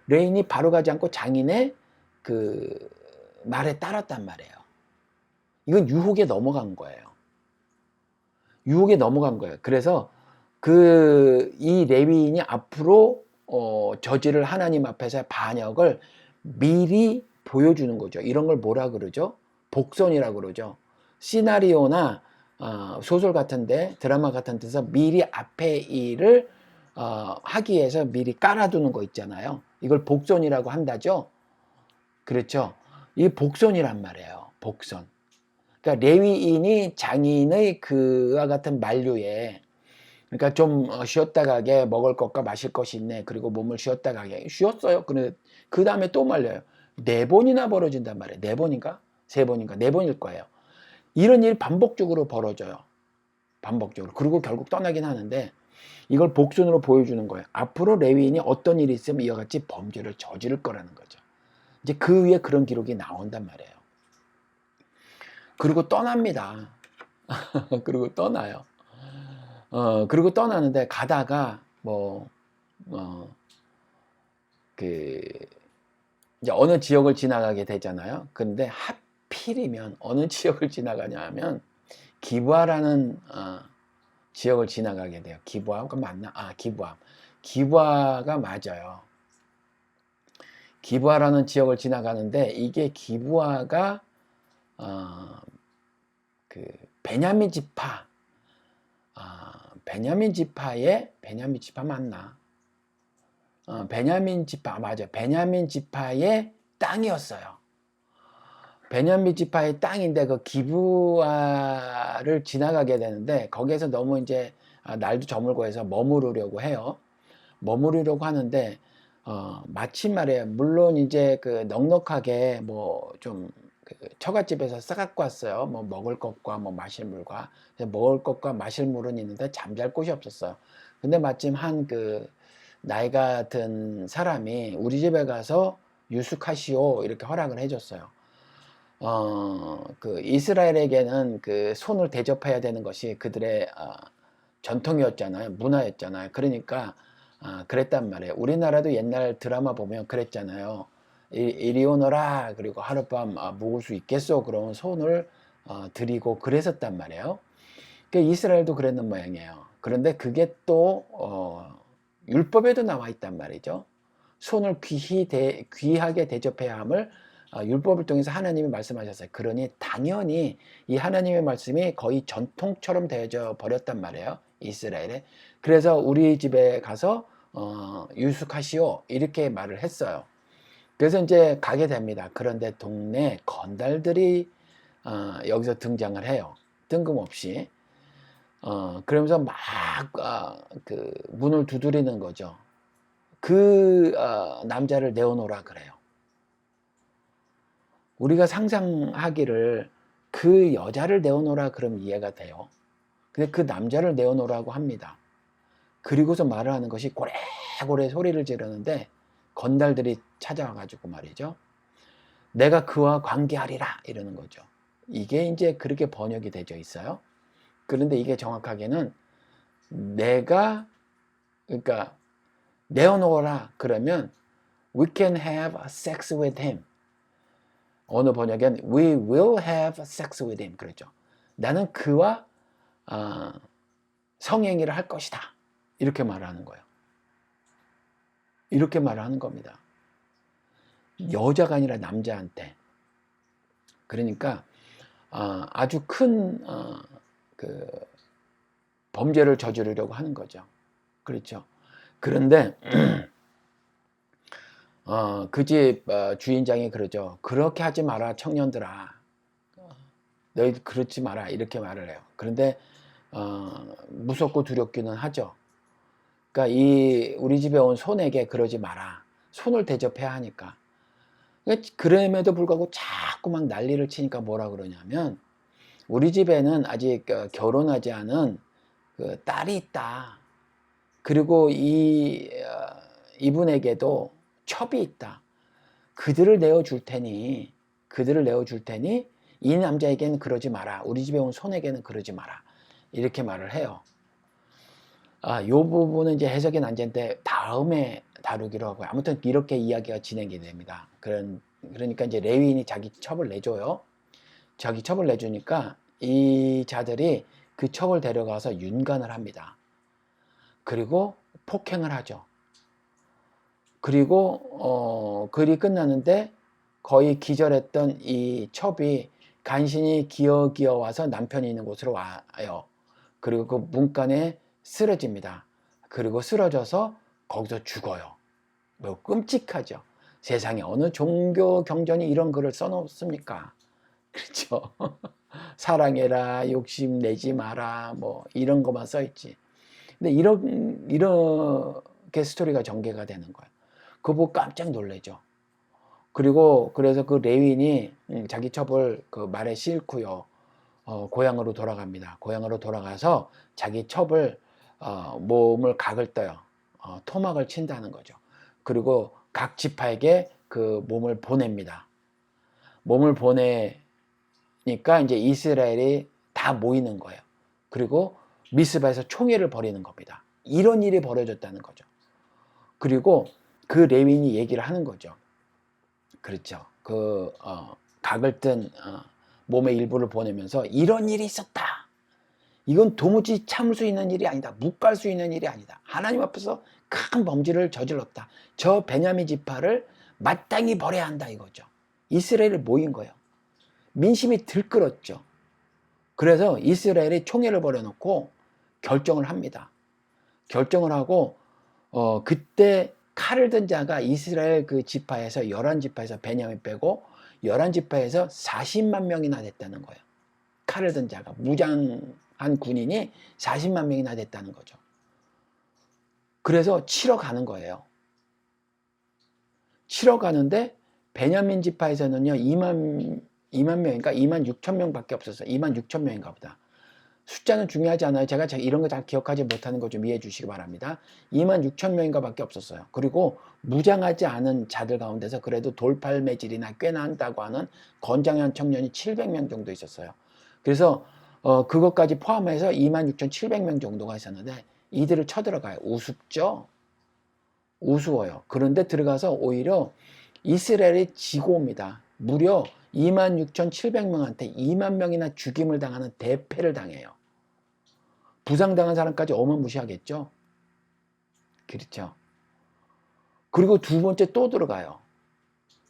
레인이 바로 가지 않고 장인의 그 말에 따랐단 말이에요. 이건 유혹에 넘어간 거예요. 유혹에 넘어간 거예요. 그래서 이 레위인이 앞으로 저지를 하나님 앞에서의 반역을 미리 보여주는 거죠. 이런 걸 뭐라 그러죠? 복선이라고 그러죠. 시나리오나 소설 같은데 드라마 같은 데서 미리 앞에 일을 하기 위해서 미리 깔아두는 거 있잖아요. 이걸 복선이라고 한다죠. 그렇죠. 이 복선이란 말이에요. 복선. 그러니까 레위인이 장인의 그와 같은 만류에 그러니까 좀 쉬었다 가게 먹을 것과 마실 것이 있네. 그리고 몸을 쉬었다 가게. 쉬었어요. 그 다음에 또 말려요. 4번이나 벌어진단 말이에요. 4번인가? 3번인가? 4번일 거예요. 이런 일이 반복적으로 벌어져요. 반복적으로. 그리고 결국 떠나긴 하는데 이걸 복순으로 보여주는 거예요. 앞으로 레위인이 어떤 일이 있으면 이와 같이 범죄를 저지를 거라는 거죠. 이제 그 위에 그런 기록이 나온단 말이에요. 그리고 떠납니다. 그리고 떠나요. 그리고 떠나는데 가다가 이제 어느 지역을 지나가게 되잖아요. 근데 하필이면 어느 지역을 지나가냐 하면 기부아라는 지역을 지나가게 돼요. 기부아가 맞나? 기부아. 기부아가 맞아요. 기부아라는 지역을 지나가는데 이게 기부아가 베냐민 지파 베냐민 지파 맞나? 베냐민 지파 맞아. 베냐민 지파의 땅이었어요. 베냐민 지파의 땅인데 그 기브아를 지나가게 되는데 거기에서 너무 이제 날도 저물고 해서 머무르려고 해요. 머무르려고 하는데 마침 말이에요. 물론 이제 그 넉넉하게 뭐좀 처갓집에서 싸갖고 왔어요. 뭐 먹을 것과 뭐 마실 물과. 먹을 것과 마실 물은 있는데 잠잘 곳이 없었어요. 근데 마침 한 나이가 든 사람이 우리 집에 가서 유숙하시오 이렇게 허락을 해줬어요. 이스라엘에게는 손을 대접해야 되는 것이 그들의 전통이었잖아요. 문화였잖아요. 그러니까 그랬단 말이에요. 우리나라도 옛날 드라마 보면 그랬잖아요. 이리 오너라. 그리고 하룻밤 묵을 수 있겠소. 그러면 손을 드리고 그랬었단 말이에요. 그러니까 이스라엘도 그랬는 모양이에요. 그런데 그게 또 율법에도 나와 있단 말이죠. 손을 귀하게 대접해야 함을 율법을 통해서 하나님이 말씀하셨어요. 그러니 당연히 이 하나님의 말씀이 거의 전통처럼 되어져 버렸단 말이에요. 이스라엘에. 그래서 우리 집에 가서 유숙하시오 이렇게 말을 했어요. 그래서 이제 가게 됩니다. 그런데 동네 건달들이 여기서 등장을 해요. 뜬금없이. 그러면서 막 문을 두드리는 거죠. 남자를 내어놓으라 그래요. 우리가 상상하기를 그 여자를 내어놓으라 그러면 이해가 돼요. 근데 그 남자를 내어놓으라고 합니다. 그리고서 말을 하는 것이 고래고래 소리를 지르는데 건달들이 찾아와가지고 말이죠. 내가 그와 관계하리라 이러는 거죠. 이게 이제 그렇게 번역이 되어 있어요. 그런데 이게 정확하게는 그러니까 내어놓으라 그러면 we can have sex with him. 어느 번역엔 we will have sex with him 그랬죠. 나는 그와 성행위를 할 것이다. 이렇게 말하는 거예요. 이렇게 말하는 겁니다. 여자가 아니라 남자한테. 그러니까 아주 큰 범죄를 저지르려고 하는 거죠. 그렇죠. 그런데 그 집 주인장이 그러죠. 그렇게 하지 마라 청년들아. 너희 그렇지 마라 이렇게 말을 해요. 그런데 무섭고 두렵기는 하죠. 그러니까 우리 집에 온 손에게 그러지 마라. 손을 대접해야 하니까. 그럼에도 불구하고 자꾸 막 난리를 치니까 뭐라 그러냐면 우리 집에는 아직 결혼하지 않은 딸이 있다. 그리고 이분에게도 첩이 있다. 그들을 내어줄 테니 이 남자에게는 그러지 마라. 우리 집에 온 손에게는 그러지 마라. 이렇게 말을 해요. 요 부분은 이제 해석의 난제인데 다음에 다루기로 하고요. 아무튼 이렇게 이야기가 진행이 됩니다. 그러니까 이제 레위인이 자기 첩을 내줘요. 자기 첩을 내주니까 이 자들이 그 첩을 데려가서 윤관을 합니다. 그리고 폭행을 하죠. 그리고 글이 끝나는데 거의 기절했던 이 첩이 간신히 기어 와서 남편이 있는 곳으로 와요. 그리고 그 문간에 쓰러집니다. 그리고 쓰러져서 거기서 죽어요. 뭐 끔찍하죠. 세상에 어느 종교 경전이 이런 글을 써놓습니까? 그렇죠. 사랑해라, 욕심 내지 마라, 뭐 이런 것만 써있지. 근데 이렇게 스토리가 전개가 되는 거예요. 그거 보고 깜짝 놀래죠. 그리고 그래서 그 레윈이 자기 첩을 그 말에 싣고요. 고향으로 돌아갑니다. 고향으로 돌아가서 자기 첩을 몸을 각을 떠요. 토막을 친다는 거죠. 그리고 각 지파에게 그 몸을 보냅니다. 몸을 보내니까 이제 이스라엘이 다 모이는 거예요. 그리고 미스바에서 총회를 벌이는 겁니다. 이런 일이 벌어졌다는 거죠. 그리고 그 레윈이 얘기를 하는 거죠. 그렇죠. 각을 뜬 몸의 일부를 보내면서 이런 일이 있었다. 이건 도무지 참을 수 있는 일이 아니다. 묵갈 수 있는 일이 아니다. 하나님 앞에서 큰 범죄를 저질렀다. 저 베냐민 지파를 마땅히 벌해야 한다 이거죠. 이스라엘이 모인 거예요. 민심이 들끓었죠. 그래서 이스라엘이 총회를 벌여놓고 결정을 합니다. 결정을 하고 그때 칼을 든 자가 이스라엘 그 지파에서 11지파에서 베냐민 빼고 11지파에서 40만 명이나 됐다는 거예요. 칼을 든 자가 무장한 군인이 40만 명이나 됐다는 거죠. 그래서 치러 가는 거예요. 치러 가는데 베냐민 지파에서는요 2만 명인가 2만 6천 명밖에 없었어요. 2만 6천 명인가 보다. 숫자는 중요하지 않아요. 제가 이런 거 잘 기억하지 못하는 거 좀 이해해 주시기 바랍니다. 2만 6천 명인가 밖에 없었어요. 그리고 무장하지 않은 자들 가운데서 그래도 돌팔매질이나 꽤나 한다고 하는 건장한 청년이 700명 정도 있었어요. 그래서 그것까지 포함해서 2만 6,700명 정도가 있었는데 이들을 쳐들어가요. 우습죠? 우스워요. 그런데 들어가서 오히려 이스라엘이 지고 옵니다. 무려 26,700명한테 2만 명이나 죽임을 당하는 대패를 당해요. 부상당한 사람까지 어마무시하겠죠? 그렇죠. 그리고 두 번째 또 들어가요.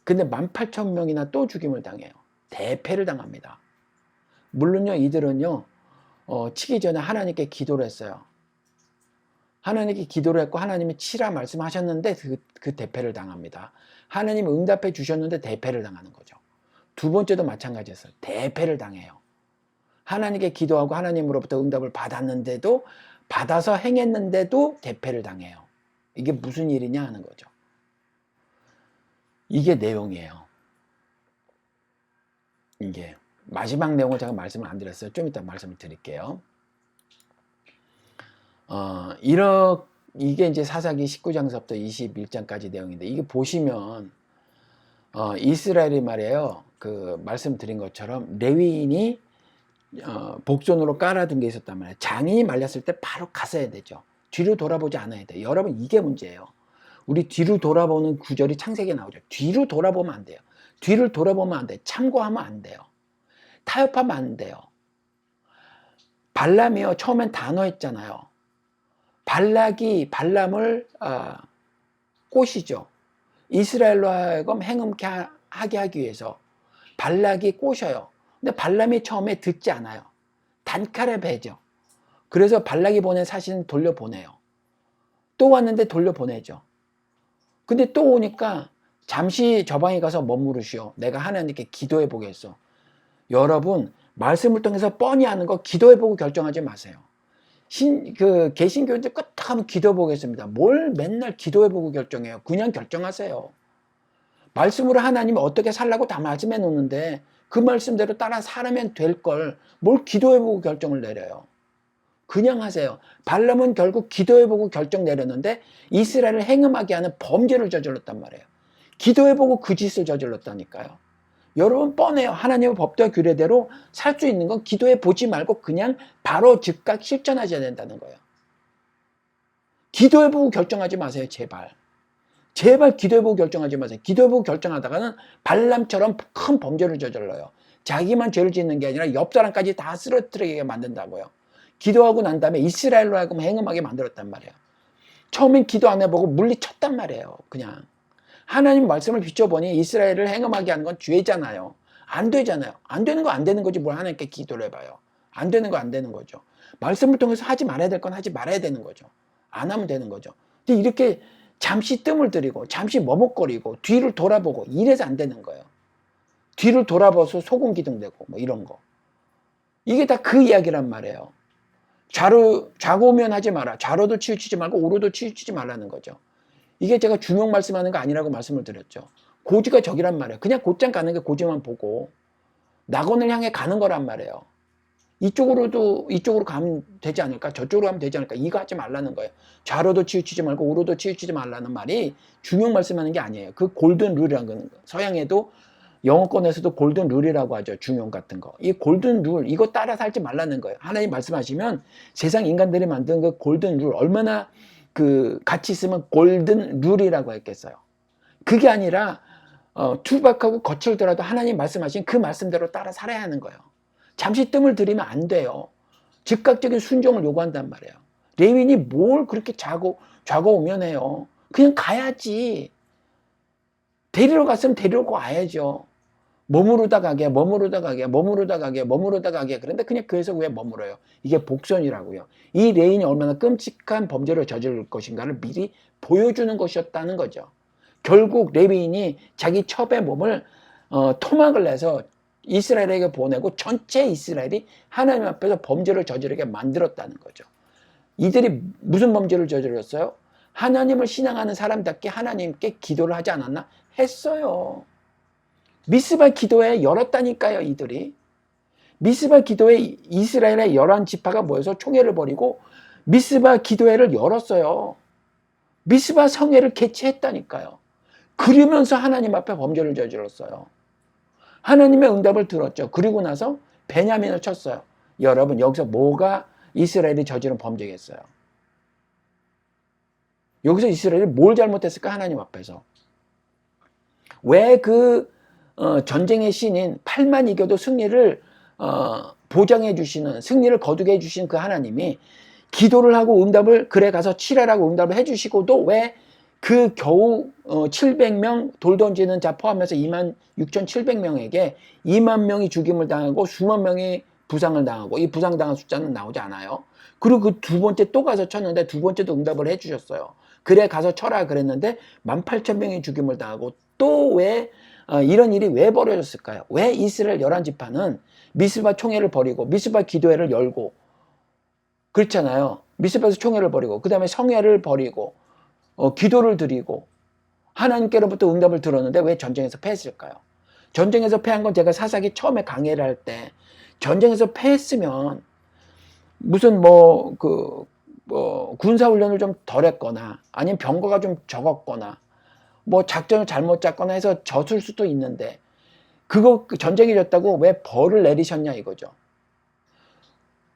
근데 18,000명이나 또 죽임을 당해요. 대패를 당합니다. 물론요, 이들은요, 치기 전에 하나님께 기도를 했어요. 하나님께 기도를 했고 하나님이 치라 말씀하셨는데 그 대패를 당합니다. 하나님이 응답해 주셨는데 대패를 당하는 거죠. 두 번째도 마찬가지였어요. 대패를 당해요. 하나님께 기도하고 하나님으로부터 응답을 받았는데도 받아서 행했는데도 대패를 당해요. 이게 무슨 일이냐 하는 거죠. 이게 내용이에요. 이게 마지막 내용을 제가 말씀을 안 드렸어요. 좀 이따 말씀을 드릴게요. 이게 이제 사사기 19장서부터 21장까지 내용인데 이게 보시면 이스라엘이 말이에요. 그 말씀드린 것처럼 레위인이 복선으로 깔아둔 게 있었단 말이에요. 장이 말렸을 때 바로 갔어야 되죠. 뒤로 돌아보지 않아야 돼요. 여러분 이게 문제예요. 우리 뒤로 돌아보는 구절이 창세기에 나오죠. 뒤로 돌아보면 안 돼요. 뒤를 돌아보면 안 돼요. 참고하면 안 돼요. 타협하면 안 돼요. 발람이요. 처음엔 단호했잖아요. 발람을 꼬시죠. 이스라엘로 하여금 행음케 하게 하기 위해서 발락이 꼬셔요. 근데 발람이 처음에 듣지 않아요. 단칼에 베죠. 그래서 발락이 보낸 사신은 돌려보내요. 또 왔는데 돌려보내죠. 근데 또 오니까 잠시 저 방에 가서 머무르시오. 내가 하나님께 기도해 보겠소. 여러분 말씀을 통해서 뻔히 하는 거 기도해 보고 결정하지 마세요. 개신교인들 끝하면 기도해 보겠습니다. 뭘 맨날 기도해 보고 결정해요. 그냥 결정하세요. 말씀으로 하나님이 어떻게 살라고 다 말씀해 놓는데 그 말씀대로 따라 살면 될 걸 뭘 기도해 보고 결정을 내려요. 그냥 하세요. 발람은 결국 기도해 보고 결정 내렸는데 이스라엘을 행음하게 하는 범죄를 저질렀단 말이에요. 기도해보고 그 짓을 저질렀다니까요. 여러분 뻔해요. 하나님의 법도와 규례대로 살 수 있는 건 기도해보지 말고 그냥 바로 즉각 실천하셔야 된다는 거예요. 기도해보고 결정하지 마세요. 제발. 제발 기도해보고 결정하지 마세요. 기도해보고 결정하다가는 발람처럼 큰 범죄를 저질러요. 자기만 죄를 짓는 게 아니라 옆 사람까지 다 쓰러뜨리게 만든다고요. 기도하고 난 다음에 이스라엘로 하여금 행음하게 만들었단 말이에요. 처음엔 기도 안 해보고 물리쳤단 말이에요. 그냥. 하나님 말씀을 비춰보니 이스라엘을 행음하게 하는 건 죄잖아요. 안 되잖아요. 안 되는 거 안 되는 거지 뭘 하나님께 기도를 해봐요. 안 되는 거 안 되는 거죠. 말씀을 통해서 하지 말아야 될 건 하지 말아야 되는 거죠. 안 하면 되는 거죠. 근데 이렇게 잠시 뜸을 들이고 잠시 머뭇거리고 뒤를 돌아보고 이래서 안 되는 거예요. 뒤를 돌아봐서 소금 기둥되고 뭐 이런 거. 이게 다 그 이야기란 말이에요. 좌고우면 하지 마라. 좌로도 치우치지 말고 우로도 치우치지 말라는 거죠. 이게 제가 중용 말씀하는 거 아니라고 말씀을 드렸죠. 고지가 저기란 말이에요. 그냥 곧장 가는 게 고지만 보고 낙원을 향해 가는 거란 말이에요. 이쪽으로 가면 되지 않을까? 저쪽으로 가면 되지 않을까? 이거 하지 말라는 거예요. 좌로도 치우치지 말고 우로도 치우치지 말라는 말이 중용 말씀하는 게 아니에요. 그 골든 룰이라는 거는 서양에도 영어권에서도 골든 룰이라고 하죠. 중용 같은 거. 이 골든 룰 이거 따라 살지 말라는 거예요. 하나님 말씀하시면 세상 인간들이 만든 그 골든 룰 얼마나 그 같이 있으면 골든 룰이라고 했겠어요. 그게 아니라 투박하고 거칠더라도 하나님 말씀하신 그 말씀대로 따라 살아야 하는 거예요. 잠시 뜸을 들이면 안 돼요. 즉각적인 순종을 요구한단 말이에요. 레위인이 뭘 그렇게 좌고우면해요. 그냥 가야지. 데리러 갔으면 데리러 와야죠. 머무르다 가게. 그런데 그냥 그에서 왜 머물어요? 이게 복선이라고요. 이 레인이 얼마나 끔찍한 범죄를 저지를 것인가를 미리 보여주는 것이었다는 거죠. 결국 레위인이 자기 첩의 몸을 토막을 내서 이스라엘에게 보내고 전체 이스라엘이 하나님 앞에서 범죄를 저지르게 만들었다는 거죠. 이들이 무슨 범죄를 저질렀어요? 하나님을 신앙하는 사람답게 하나님께 기도를 하지 않았나? 했어요. 미스바 기도회 열었다니까요. 이들이. 미스바 기도회 이스라엘의 11지파가 모여서 총회를 벌이고 미스바 기도회를 열었어요. 미스바 성회를 개최했다니까요. 그러면서 하나님 앞에 범죄를 저질렀어요. 하나님의 응답을 들었죠. 그리고 나서 베냐민을 쳤어요. 여러분 여기서 뭐가 이스라엘이 저지른 범죄겠어요? 여기서 이스라엘이 뭘 잘못했을까? 하나님 앞에서. 왜 그 전쟁의 신인 8만 이겨도 승리를 보장해 주시는, 승리를 거두게 해 주신 그 하나님이 기도를 하고 응답을 그래 가서 치라라고 응답을 해 주시고도 왜 그 겨우 700명 돌 던지는 자 포함해서 26,700명에게 2만 명이 죽임을 당하고 수만 명이 부상을 당하고, 이 부상당한 숫자는 나오지 않아요. 그리고 그 두 번째 또 가서 쳤는데 두 번째도 응답을 해 주셨어요. 그래 가서 쳐라 그랬는데 18,000명이 죽임을 당하고 또 왜 이런 일이 왜 벌어졌을까요? 왜 이스라엘 11지파는 미스바 총회를 벌이고 미스바 기도회를 열고 그렇잖아요. 미스바에서 총회를 벌이고 그 다음에 성회를 벌이고 기도를 드리고 하나님께로부터 응답을 들었는데 왜 전쟁에서 패했을까요? 전쟁에서 패한 건 제가 사사기 처음에 강의를 할 때 전쟁에서 패했으면 무슨 군사훈련을 좀 덜 했거나 아니면 병거가 좀 적었거나 뭐 작전을 잘못 짰거나 해서 졌을 수도 있는데 그거 전쟁이 졌다고 왜 벌을 내리셨냐 이거죠.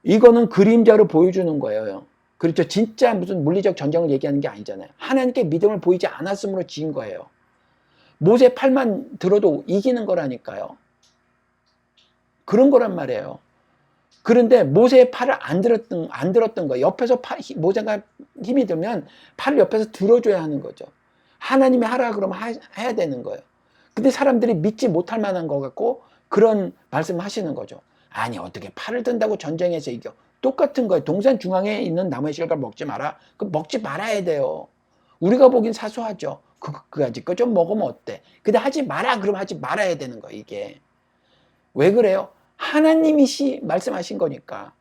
이거는 그림자로 보여주는 거예요. 그렇죠. 진짜 무슨 물리적 전쟁을 얘기하는 게 아니잖아요. 하나님께 믿음을 보이지 않았으므로 진 거예요. 모세 팔만 들어도 이기는 거라니까요. 그런 거란 말이에요. 그런데 모세의 팔을 안 들었던 거예요. 옆에서 모세가 힘이 들면 팔을 옆에서 들어줘야 하는 거죠. 하나님이 하라 그러면 해야 되는 거예요. 근데 사람들이 믿지 못할 만한 거 갖고 그런 말씀을 하시는 거죠. 아니 어떻게 팔을 든다고 전쟁에서 이겨. 똑같은 거예요. 동산 중앙에 있는 나무의 실과 먹지 마라. 그 먹지 말아야 돼요. 우리가 보긴 사소하죠. 그거 좀 먹으면 어때? 근데 하지 마라 그러면 하지 말아야 되는 거예요. 이게. 왜 그래요? 하나님이 말씀하신 거니까.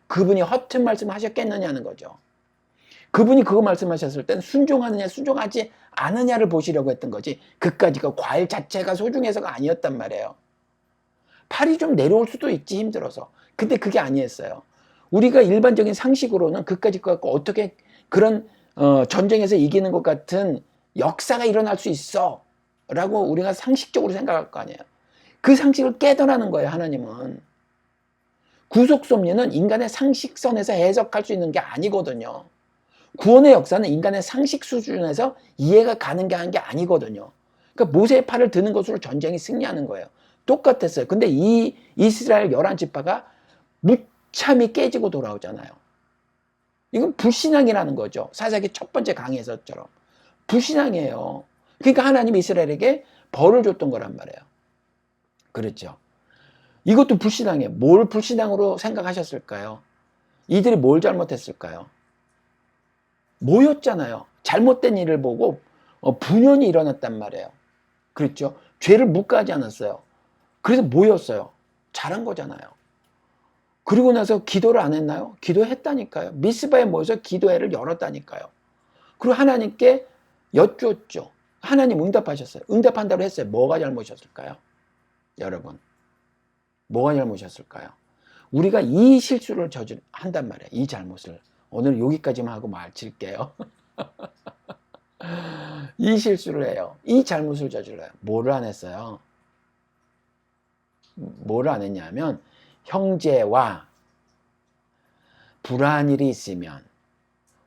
그분이 허튼 말씀 하셨겠느냐는 거죠. 그분이 그거 말씀하셨을 땐 순종하느냐 순종하지 않느냐를 보시려고 했던 거지 그까지 그 과일 자체가 소중해서가 아니었단 말이에요. 팔이 좀 내려올 수도 있지 힘들어서. 근데 그게 아니었어요. 우리가 일반적인 상식으로는 그까지 거 갖고 어떻게 그런 전쟁에서 이기는 것 같은 역사가 일어날 수 있어. 라고 우리가 상식적으로 생각할 거 아니에요. 그 상식을 깨달라는 거예요. 하나님은. 구속섭리는 인간의 상식선에서 해석할 수 있는 게 아니거든요. 구원의 역사는 인간의 상식 수준에서 이해가 가능한 게 아니거든요. 그러니까 모세의 팔을 드는 것으로 전쟁이 승리하는 거예요. 똑같았어요. 근데 이 이스라엘 11지파가 무참히 깨지고 돌아오잖아요. 이건 불신앙이라는 거죠. 사사기 첫 번째 강의에서처럼. 불신앙이에요. 그러니까 하나님이 이스라엘에게 벌을 줬던 거란 말이에요. 그렇죠. 이것도 불신앙이에요. 뭘 불신앙으로 생각하셨을까요? 이들이 뭘 잘못했을까요? 모였잖아요. 잘못된 일을 보고 분연이 일어났단 말이에요. 그렇죠? 죄를 묵과하지 않았어요. 그래서 모였어요. 잘한 거잖아요. 그리고 나서 기도를 안 했나요? 기도했다니까요. 미스바에 모여서 기도회를 열었다니까요. 그리고 하나님께 여쭈었죠. 하나님 응답하셨어요. 응답한다고 했어요. 뭐가 잘못이었을까요? 여러분, 뭐가 잘못이었을까요? 우리가 이 실수를 한단 말이에요. 이 잘못을. 오늘 여기까지만 하고 마칠게요. 이 실수를 해요. 이 잘못을 저질러요. 뭐를 안 했어요? 뭐를 안 했냐면 형제와 불화한 일이 있으면,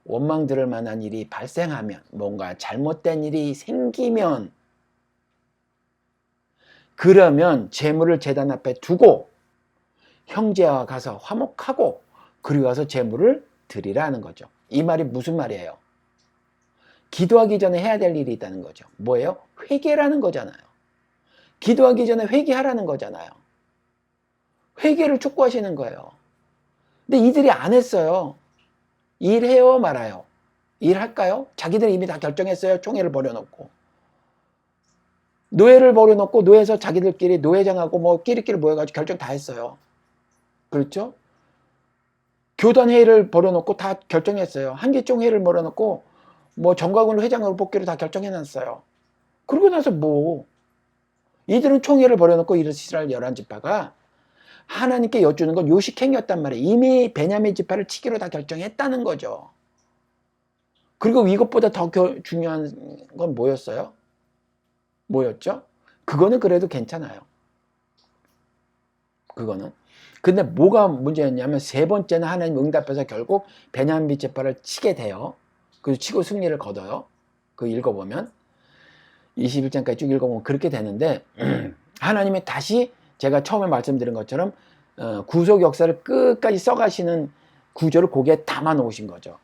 원망 들을 만한 일이 발생하면, 뭔가 잘못된 일이 생기면, 그러면 재물을 제단 앞에 두고 형제와 가서 화목하고 그리고 가서 재물을 드리라는 거죠. 이 말이 무슨 말이에요? 기도하기 전에 해야 될 일이 있다는 거죠. 뭐예요? 회개라는 거잖아요. 기도하기 전에 회개하라는 거잖아요. 회개를 촉구하시는 거예요. 근데 이들이 안 했어요. 일해요, 말아요? 일할까요? 자기들이 이미 다 결정했어요. 총회를 벌여놓고. 노예를 벌여놓고 노예에서 자기들끼리 노회장하고 뭐 끼리끼리 모여가지고 결정 다 했어요. 그렇죠? 교단 회의를 벌여놓고 다 결정했어요. 한기총 회의를 벌여놓고 뭐 정광훈 회장으로 뽑기로 다 결정해놨어요. 그러고 나서 뭐 이들은 총회를 벌여놓고 이스라엘 11지파가 하나님께 여쭈는 건 요식행위였단 말이에요. 이미 베냐민 지파를 치기로 다 결정했다는 거죠. 그리고 이것보다 더 중요한 건 뭐였어요? 뭐였죠? 그거는 그래도 괜찮아요. 그거는. 근데 뭐가 문제였냐면 세 번째는 하나님 응답해서 결국 베냐민 지파를 치게 돼요. 그리고 치고 승리를 거둬요. 그 읽어보면 21장까지 쭉 읽어보면 그렇게 되는데 하나님이 다시 제가 처음에 말씀드린 것처럼 구속 역사를 끝까지 써가시는 구조를 거기에 담아 놓으신 거죠.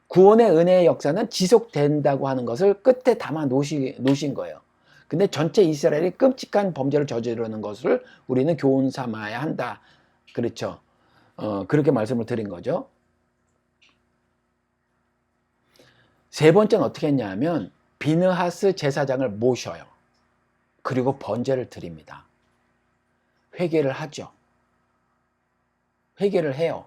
구원의 은혜의 역사는 지속된다고 하는 것을 끝에 담아 놓으신 거예요. 근데 전체 이스라엘이 끔찍한 범죄를 저지르는 것을 우리는 교훈 삼아야 한다. 그렇죠. 그렇게 말씀을 드린 거죠. 세 번째는 어떻게 했냐면 비느하스 제사장을 모셔요. 그리고 번제를 드립니다. 회개를 하죠. 회개를 해요.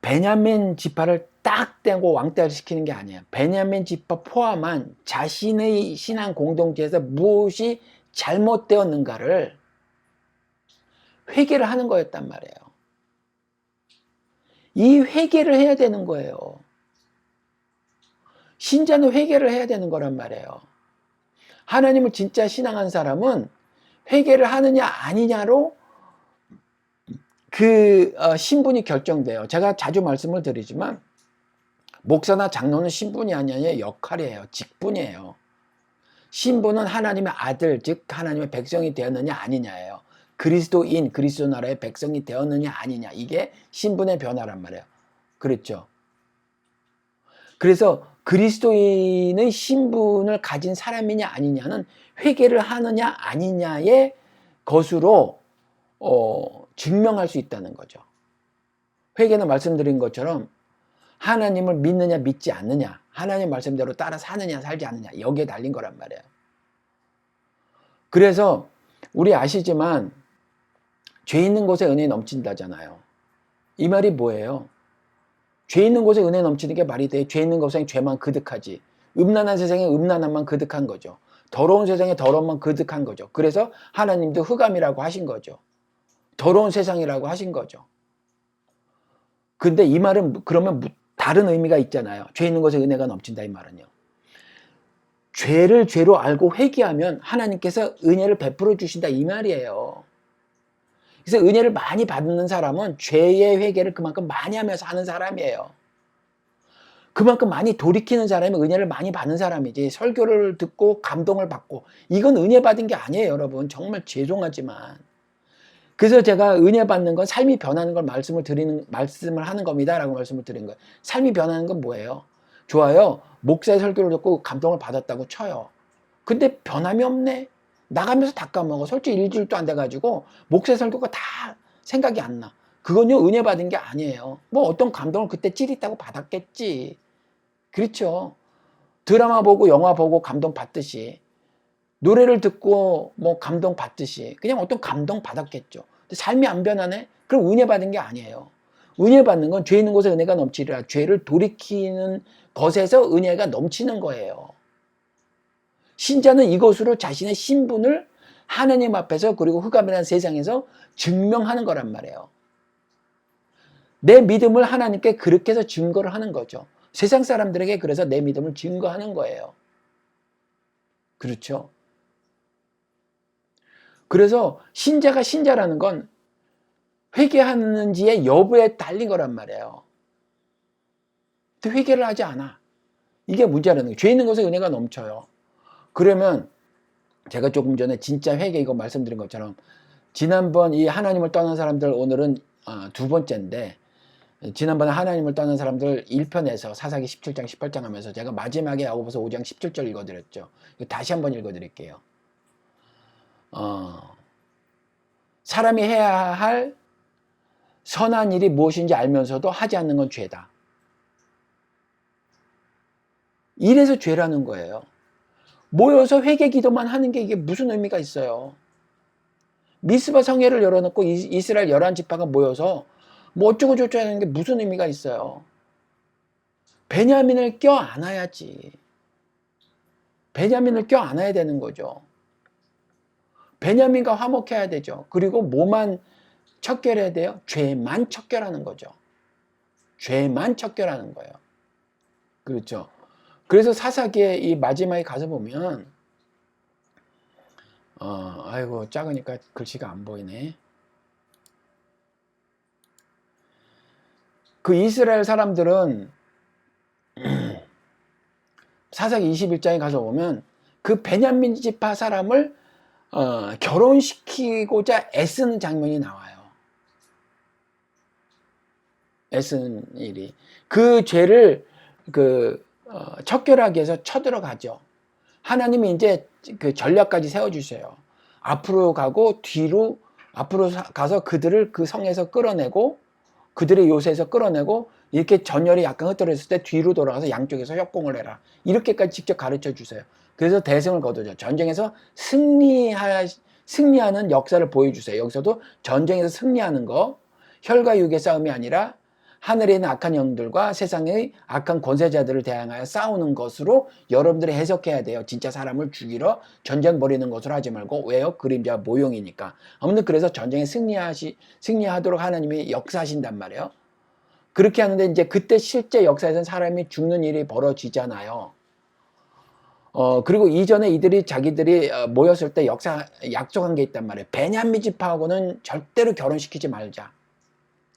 베냐민 지파를 딱 떼고 왕따를 시키는 게 아니에요. 베냐민 지파 포함한 자신의 신앙 공동체에서 무엇이 잘못되었는가를 회개를 하는 거였단 말이에요. 이 회개를 해야 되는 거예요. 신자는 회개를 해야 되는 거란 말이에요. 하나님을 진짜 신앙한 사람은 회개를 하느냐 아니냐로 그 신분이 결정돼요. 제가 자주 말씀을 드리지만 목사나 장로는 신분이 아니라 역할이에요. 직분이에요. 신분은 하나님의 아들, 즉 하나님의 백성이 되었느냐 아니냐예요. 그리스도인, 그리스도 나라의 백성이 되었느냐 아니냐. 이게 신분의 변화란 말이에요. 그렇죠? 그래서 그리스도인의 신분을 가진 사람이냐 아니냐는 회개를 하느냐 아니냐의 것으로 증명할 수 있다는 거죠. 회개는 말씀드린 것처럼 하나님을 믿느냐 믿지 않느냐, 하나님 말씀대로 따라 사느냐 살지 않느냐, 여기에 달린 거란 말이에요. 그래서 우리 아시지만 죄 있는 곳에 은혜 넘친다잖아요. 이 말이 뭐예요? 죄 있는 곳에 은혜 넘치는 게 말이 돼. 죄 있는 곳에 죄만 그득하지. 음란한 세상에 음란함만 그득한 거죠. 더러운 세상에 더러움만 그득한 거죠. 그래서 하나님도 흑암이라고 하신 거죠. 더러운 세상이라고 하신 거죠. 근데 이 말은 그러면 다른 의미가 있잖아요. 죄 있는 곳에 은혜가 넘친다 이 말은요. 죄를 죄로 알고 회개하면 하나님께서 은혜를 베풀어 주신다 이 말이에요. 그래서 은혜를 많이 받는 사람은 죄의 회개를 그만큼 많이 하면서 하는 사람이에요. 그만큼 많이 돌이키는 사람이 은혜를 많이 받는 사람이지, 설교를 듣고 감동을 받고 이건 은혜 받은 게 아니에요. 여러분 정말 죄송하지만. 그래서 제가 은혜 받는 건 삶이 변하는 걸 말씀을 하는 겁니다라고 말씀을 드린 거예요. 삶이 변하는 건 뭐예요? 좋아요. 목사의 설교를 듣고 감동을 받았다고 쳐요. 근데 변함이 없네. 나가면서 다 까먹어. 솔직히 일주일도 안 돼가지고 목사의 설교가 다 생각이 안 나. 그건요 은혜 받은 게 아니에요. 뭐 어떤 감동을 그때 찌릿하고 받았겠지. 그렇죠. 드라마 보고 영화 보고 감동 받듯이, 노래를 듣고 뭐 감동 받듯이 그냥 어떤 감동 받았겠죠. 근데 삶이 안 변하네? 그럼 은혜 받은 게 아니에요. 은혜 받는 건 죄 있는 곳에 은혜가 넘치리라. 죄를 돌이키는 것에서 은혜가 넘치는 거예요. 신자는 이것으로 자신의 신분을 하나님 앞에서 그리고 흑암이라는 세상에서 증명하는 거란 말이에요. 내 믿음을 하나님께 그렇게 해서 증거를 하는 거죠. 세상 사람들에게 그래서 내 믿음을 증거하는 거예요. 그렇죠? 그래서 신자가 신자라는 건 회개하는지의 여부에 달린 거란 말이에요. 근데 회개를 하지 않아. 이게 문제라는 거예요. 죄 있는 곳에 은혜가 넘쳐요. 그러면 제가 조금 전에 진짜 회개 이거 말씀드린 것처럼 지난번 이 하나님을 떠난 사람들 오늘은 두 번째인데, 지난번에 하나님을 떠난 사람들 1편에서 사사기 17장 18장 하면서 제가 마지막에 야고보서 5장 17절 읽어드렸죠. 다시 한번 읽어드릴게요. 사람이 해야 할 선한 일이 무엇인지 알면서도 하지 않는 건 죄다. 이래서 죄라는 거예요. 모여서 회개 기도만 하는 게 이게 무슨 의미가 있어요. 미스바 성회를 열어놓고 이스라엘 11지파가 모여서 뭐 어쩌고 저쩌고 하는 게 무슨 의미가 있어요. 베냐민을 껴안아야지. 베냐민을 껴안아야 되는 거죠. 베냐민과 화목해야 되죠. 그리고 뭐만 척결해야 돼요? 죄만 척결하는 거죠. 죄만 척결하는 거예요. 그렇죠. 그래서 사사기의 이 마지막에 가서 보면 아이고 작으니까 글씨가 안 보이네. 그 이스라엘 사람들은 사사기 21장에 가서 보면 그 베냐민 지파 사람을 결혼시키고자 애쓰는 장면이 나와요. 애쓰는 일이. 그 죄를 척결하기 위해서 쳐들어가죠. 하나님이 이제 그 전략까지 세워주세요. 앞으로 가고 뒤로, 앞으로 가서 그들을 그 성에서 끌어내고 그들의 요새에서 끌어내고, 이렇게 전열이 약간 흩어졌을 때 뒤로 돌아가서 양쪽에서 협공을 해라. 이렇게까지 직접 가르쳐 주세요. 그래서 대승을 거두죠. 전쟁에서 승리하는 역사를 보여주세요. 여기서도 전쟁에서 승리하는 거, 혈과 육의 싸움이 아니라 하늘에 있는 악한 영들과 세상의 악한 권세자들을 대항하여 싸우는 것으로 여러분들이 해석해야 돼요. 진짜 사람을 죽이러 전쟁 벌이는 것으로 하지 말고. 왜요? 그림자 모형이니까. 아무튼 그래서 전쟁에 승리하도록 하나님이 역사하신단 말이에요. 그렇게 하는데 이제 그때 실제 역사에서는 사람이 죽는 일이 벌어지잖아요. 그리고 이전에 이들이 자기들이 모였을 때 약속한 게 있단 말이에요. 베냐민 지파하고는 절대로 결혼시키지 말자.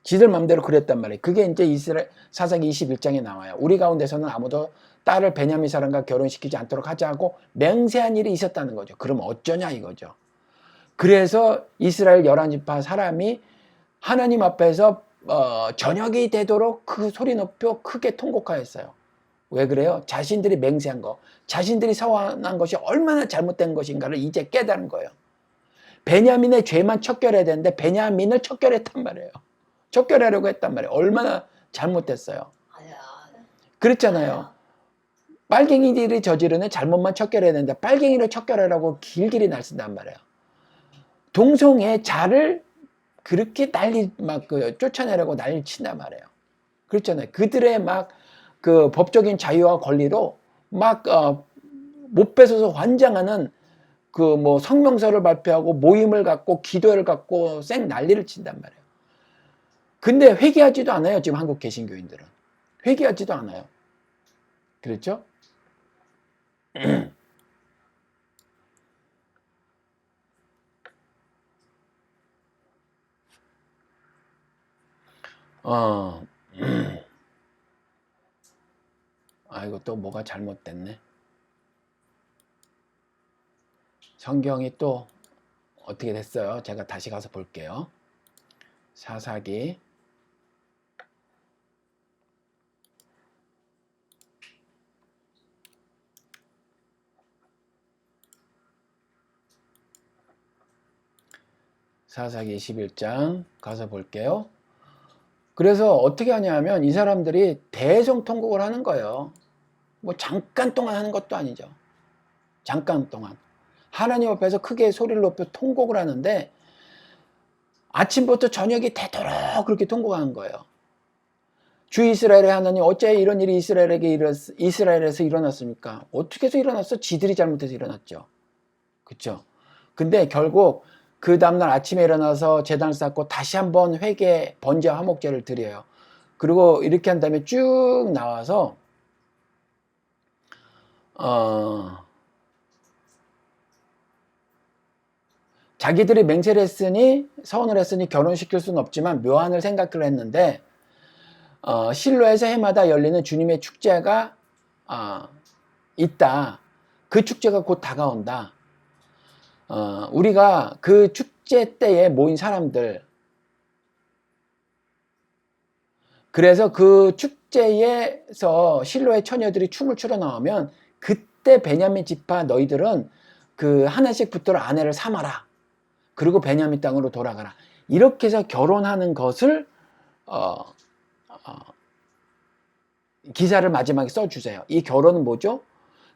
지들 맘대로 그랬단 말이에요. 그게 이제 이스라엘 사사기 21장에 나와요. 우리 가운데서는 아무도 딸을 베냐민 사람과 결혼시키지 않도록 하자고 맹세한 일이 있었다는 거죠. 그럼 어쩌냐 이거죠. 그래서 이스라엘 11지파 사람이 하나님 앞에서 저녁이 되도록 그 소리 높여 크게 통곡하였어요. 왜 그래요? 자신들이 맹세한 거, 자신들이 서원한 것이 얼마나 잘못된 것인가를 이제 깨달은 거예요. 베냐민의 죄만 척결해야 되는데 베냐민을 척결했단 말이에요. 척결하려고 했단 말이에요. 얼마나 잘못됐어요. 그랬잖아요. 빨갱이들이 저지르는 잘못만 척결해야 되는데 빨갱이를 척결하려고 길길이 날쓴단 말이에요. 동성애 자를 그렇게 쫓아내려고 난리 친단 말이에요. 그렇잖아요. 그들의 그 법적인 자유와 권리로 못 뺏어서 환장하는 그 뭐 성명서를 발표하고 모임을 갖고 기도회를 갖고 쌩 난리를 친단 말이에요. 근데 회개하지도 않아요. 지금 한국 개신교인들은. 회개하지도 않아요. 그렇죠? 어, 이거 또 뭐가 잘못됐네. 성경이 또 어떻게 됐어요? 제가 다시 가서 볼게요. 사사기. 사사기 21장 가서 볼게요. 그래서 어떻게 하냐면 이 사람들이 대성통곡을 하는 거예요. 뭐 잠깐 동안 하는 것도 아니죠. 잠깐 동안. 하나님 앞에서 크게 소리를 높여 통곡을 하는데 아침부터 저녁이 되도록 그렇게 통곡하는 거예요. 주 이스라엘의 하나님 어째 이런 일이 이스라엘에서 일어났습니까? 어떻게 해서 일어났어? 지들이 잘못해서 일어났죠. 그렇죠? 근데 결국 그 다음날 아침에 일어나서 제단을 쌓고 다시 한번 회개 번제 화목제를 드려요. 그리고 이렇게 한 다음에 쭉 나와서 자기들이 맹세를 했으니 서원을 했으니 결혼시킬 수는 없지만 묘안을 생각을 했는데 실로에서 해마다 열리는 주님의 축제가 있다. 그 축제가 곧 다가온다. 우리가 그 축제 때에 모인 사람들, 그래서 그 축제에서 실로의 처녀들이 춤을 추러 나오면 그때 베냐민 지파 너희들은 그 하나씩 붙들어 아내를 삼아라. 그리고 베냐민 땅으로 돌아가라. 이렇게 해서 결혼하는 것을 기사를 마지막에 써주세요. 이 결혼은 뭐죠?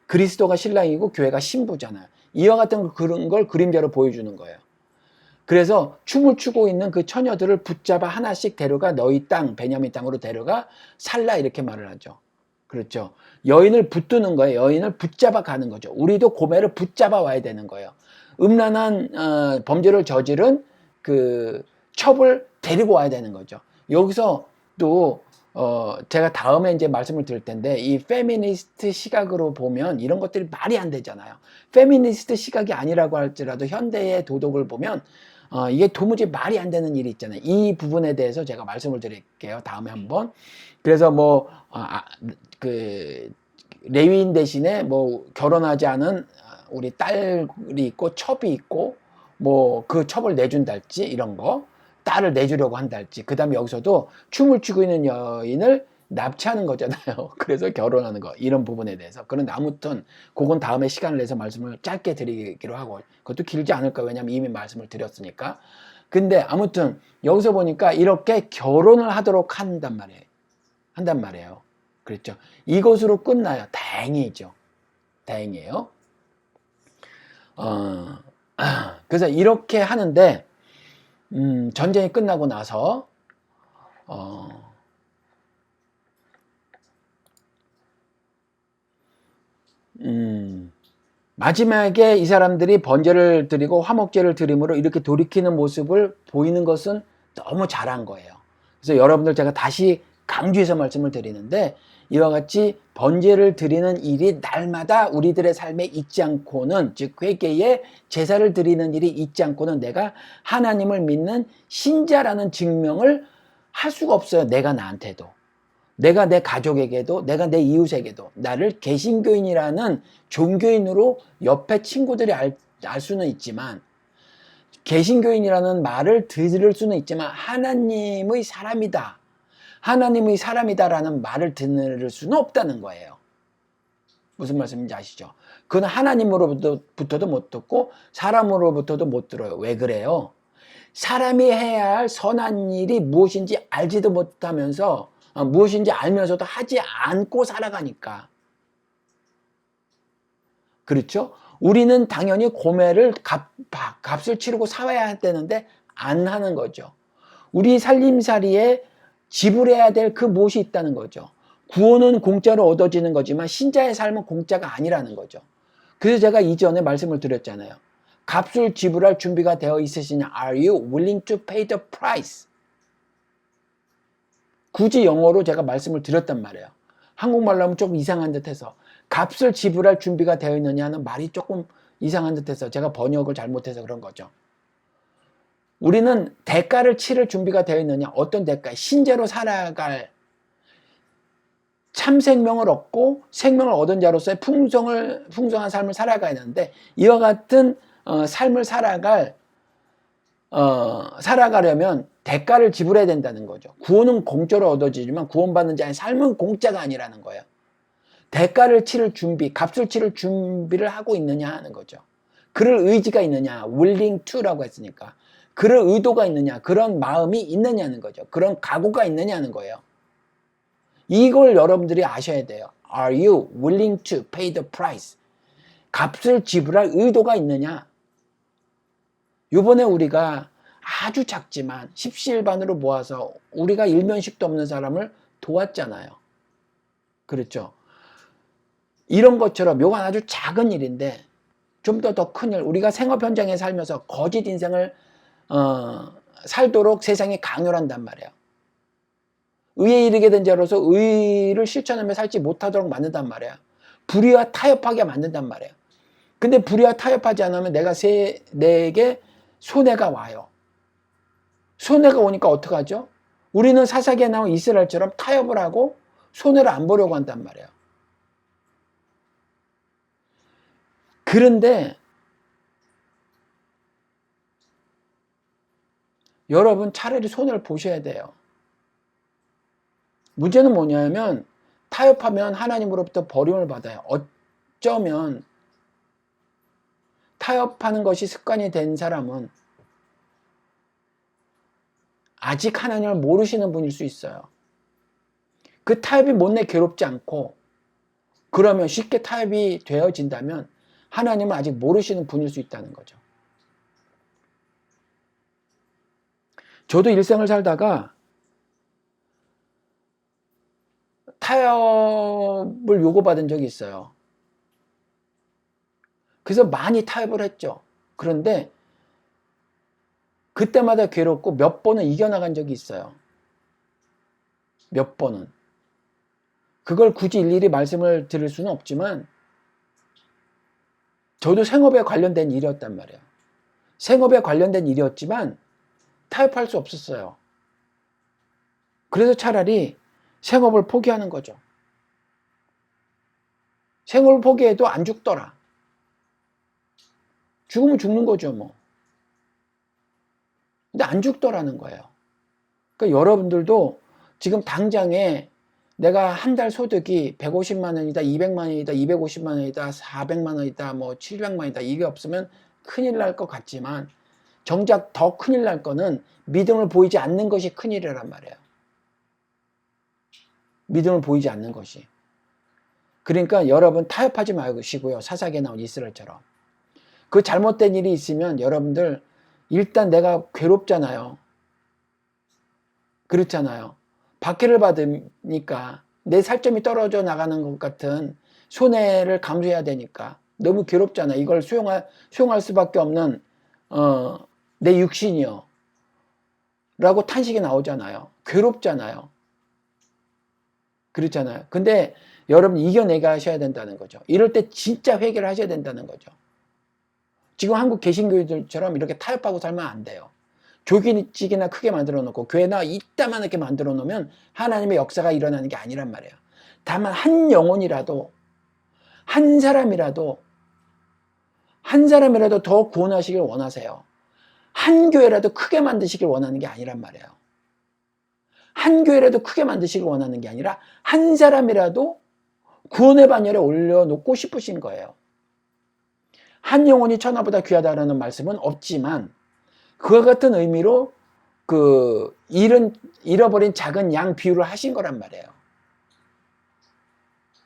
그리스도가 신랑이고 교회가 신부잖아요. 이와 같은 그런 걸 그림자로 보여주는 거예요. 그래서 춤을 추고 있는 그 처녀들을 붙잡아 하나씩 데려가 너희 땅, 베냐민 땅으로 데려가 살라 이렇게 말을 하죠. 그렇죠. 여인을 붙드는 거예요. 여인을 붙잡아 가는 거죠. 우리도 고매를 붙잡아 와야 되는 거예요. 음란한 범죄를 저지른 그 첩을 데리고 와야 되는 거죠. 여기서 또 제가 다음에 이제 말씀을 드릴 텐데 이 페미니스트 시각으로 보면 이런 것들이 말이 안 되잖아요. 페미니스트 시각이 아니라고 할지라도 현대의 도덕을 보면 이게 도무지 말이 안 되는 일이 있잖아요. 이 부분에 대해서 제가 말씀을 드릴게요. 다음에 한번. 그래서 뭐 그 레위인 대신에 뭐 결혼하지 않은 우리 딸이 있고 첩이 있고 뭐 그 첩을 내준달지 이런 거 딸을 내주려고 한달지 그 다음에 여기서도 춤을 추고 있는 여인을 납치하는 거잖아요. 그래서 결혼하는 거 이런 부분에 대해서 그런데 아무튼 그건 다음에 시간을 내서 말씀을 짧게 드리기로 하고 그것도 길지 않을까 왜냐면 이미 말씀을 드렸으니까 근데 아무튼 여기서 보니까 이렇게 결혼을 하도록 한단 말이에요. 그렇죠. 이것으로 끝나요. 다행이죠. 다행이에요. 그래서 이렇게 하는데 전쟁이 끝나고 나서 마지막에 이 사람들이 번제를 드리고 화목제를 드림으로 이렇게 돌이키는 모습을 보이는 것은 너무 잘한 거예요. 그래서 여러분들 제가 다시 강조해서 말씀을 드리는데 이와 같이 번제를 드리는 일이 날마다 우리들의 삶에 있지 않고는 즉 회개에 제사를 드리는 일이 있지 않고는 내가 하나님을 믿는 신자라는 증명을 할 수가 없어요. 내가 나한테도. 내가 내 가족에게도 내가 내 이웃에게도 나를 개신교인이라는 종교인으로 옆에 친구들이 알 수는 있지만 개신교인이라는 말을 들을 수는 있지만 하나님의 사람이다. 하나님의 사람이다라는 말을 들을 수는 없다는 거예요. 무슨 말씀인지 아시죠? 그건 하나님으로부터도 못 듣고 사람으로부터도 못 들어요. 왜 그래요? 사람이 해야 할 선한 일이 무엇인지 알지도 못하면서 무엇인지 알면서도 하지 않고 살아가니까. 그렇죠? 우리는 당연히 고매를 값을 치르고 살아야 되는데 안 하는 거죠. 우리 살림살이에 지불해야 될 그 무엇이 있다는 거죠. 구원은 공짜로 얻어지는 거지만 신자의 삶은 공짜가 아니라는 거죠. 그래서 제가 이전에 말씀을 드렸잖아요. 값을 지불할 준비가 되어 있으시냐? Are you willing to pay the price? 굳이 영어로 제가 말씀을 드렸단 말이에요. 한국말로 하면 조금 이상한 듯해서 값을 지불할 준비가 되어 있느냐는 말이 조금 이상한 듯해서 제가 번역을 잘못해서 그런 거죠. 우리는 대가를 치를 준비가 되어 있느냐? 어떤 대가? 신재로 살아갈 참 생명을 얻고 생명을 얻은 자로서의 풍성한 삶을 살아가야 되는데, 이와 같은 삶을 살아가려면 대가를 지불해야 된다는 거죠. 구원은 공짜로 얻어지지만 구원받는 자의 삶은 공짜가 아니라는 거예요. 대가를 치를 준비, 값을 치를 준비를 하고 있느냐 하는 거죠. 그럴 의지가 있느냐, willing to라고 했으니까. 그럴 의도가 있느냐, 그런 마음이 있느냐는 거죠. 그런 각오가 있느냐는 거예요. 이걸 여러분들이 아셔야 돼요. Are you willing to pay the price? 값을 지불할 의도가 있느냐? 요번에 우리가 아주 작지만 십시일반으로 모아서 우리가 일면식도 없는 사람을 도왔잖아요. 그렇죠? 이런 것처럼 요건 아주 작은 일인데 좀 더 큰 일, 우리가 생업 현장에 살면서 거짓 인생을 살도록 세상이 강요를 한단 말이에요. 의에 이르게 된 자로서 의를 실천하며 살지 못하도록 만든단 말이에요. 불의와 타협하게 만든단 말이에요. 근데 불의와 타협하지 않으면 내게 손해가 와요. 손해가 오니까 어떡하죠? 우리는 사사기에 나온 이스라엘처럼 타협을 하고 손해를 안 보려고 한단 말이에요. 그런데 여러분 차라리 손해를 보셔야 돼요. 문제는 뭐냐면 타협하면 하나님으로부터 버림을 받아요. 어쩌면 타협하는 것이 습관이 된 사람은 아직 하나님을 모르시는 분일 수 있어요. 그 타협이 못내 괴롭지 않고 그러면 쉽게 타협이 되어진다면 하나님을 아직 모르시는 분일 수 있다는 거죠. 저도 일생을 살다가 타협을 요구받은 적이 있어요. 그래서 많이 타협을 했죠. 그런데 그때마다 괴롭고 몇 번은 이겨나간 적이 있어요. 몇 번은. 그걸 굳이 일일이 말씀을 드릴 수는 없지만 저도 생업에 관련된 일이었단 말이에요. 생업에 관련된 일이었지만 타협할 수 없었어요. 그래서 차라리 생업을 포기하는 거죠. 생업을 포기해도 안 죽더라. 죽으면 죽는 거죠, 뭐. 근데 안 죽더라는 거예요. 그러니까 여러분들도 지금 당장에 내가 한 달 소득이 150만 원이다, 200만 원이다, 250만 원이다, 400만 원이다, 뭐 700만 원이다, 이게 없으면 큰일 날 것 같지만 정작 더 큰일 날 거는 믿음을 보이지 않는 것이 큰일이란 말이에요. 믿음을 보이지 않는 것이. 그러니까 여러분 타협하지 마시고요. 사사기에 나온 이스라엘처럼. 그 잘못된 일이 있으면 여러분들 일단 내가 괴롭잖아요. 그렇잖아요. 박해를 받으니까 내 살점이 떨어져 나가는 것 같은 손해를 감수해야 되니까 너무 괴롭잖아요. 이걸 수용할 수밖에 없는 내 육신이요 라고 탄식이 나오잖아요. 괴롭잖아요. 그렇잖아요. 근데 여러분 이겨내가 하셔야 된다는 거죠. 이럴 때 진짜 회개를 하셔야 된다는 거죠. 지금 한국 개신교회들처럼 이렇게 타협하고 살면 안 돼요. 조기직이나 크게 만들어 놓고 교회나 이따만하게 만들어 놓으면 하나님의 역사가 일어나는 게 아니란 말이에요. 다만 한 영혼이라도 한 사람이라도 더 구원하시길 원하세요. 한 교회라도 크게 만드시길 원하는 게 아니란 말이에요. 한 교회라도 크게 만드시길 원하는 게 아니라 한 사람이라도 구원의 반열에 올려놓고 싶으신 거예요. 한 영혼이 천하보다 귀하다라는 말씀은 없지만 그와 같은 의미로 잃어버린 작은 양 비유를 하신 거란 말이에요.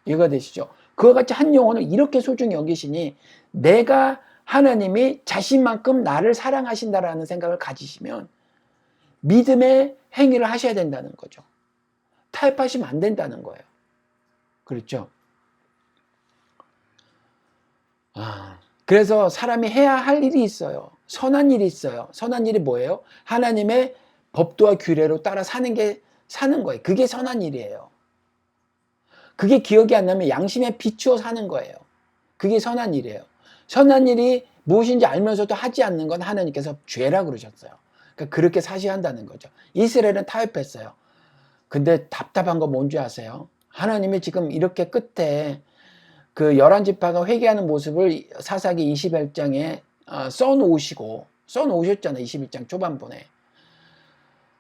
이해가 되시죠? 그와 같이 한 영혼을 이렇게 소중히 여기시니 내가 하나님이 자신만큼 나를 사랑하신다라는 생각을 가지시면 믿음의 행위를 하셔야 된다는 거죠. 타협하시면 안 된다는 거예요. 그렇죠? 그래서 사람이 해야 할 일이 있어요. 선한 일이 있어요. 선한 일이 뭐예요? 하나님의 법도와 규례로 따라 사는 거예요. 그게 선한 일이에요. 그게 기억이 안 나면 양심에 비추어 사는 거예요. 그게 선한 일이에요. 선한 일이 무엇인지 알면서도 하지 않는 건 하나님께서 죄라 그러셨어요. 그러니까 그렇게 사시한다는 거죠. 이스라엘은 타협했어요. 근데 답답한 거 뭔지 아세요? 하나님이 지금 이렇게 끝에 그 11지파가 회개하는 모습을 사사기 21장에 써놓으셨잖아요. 21장 초반부에.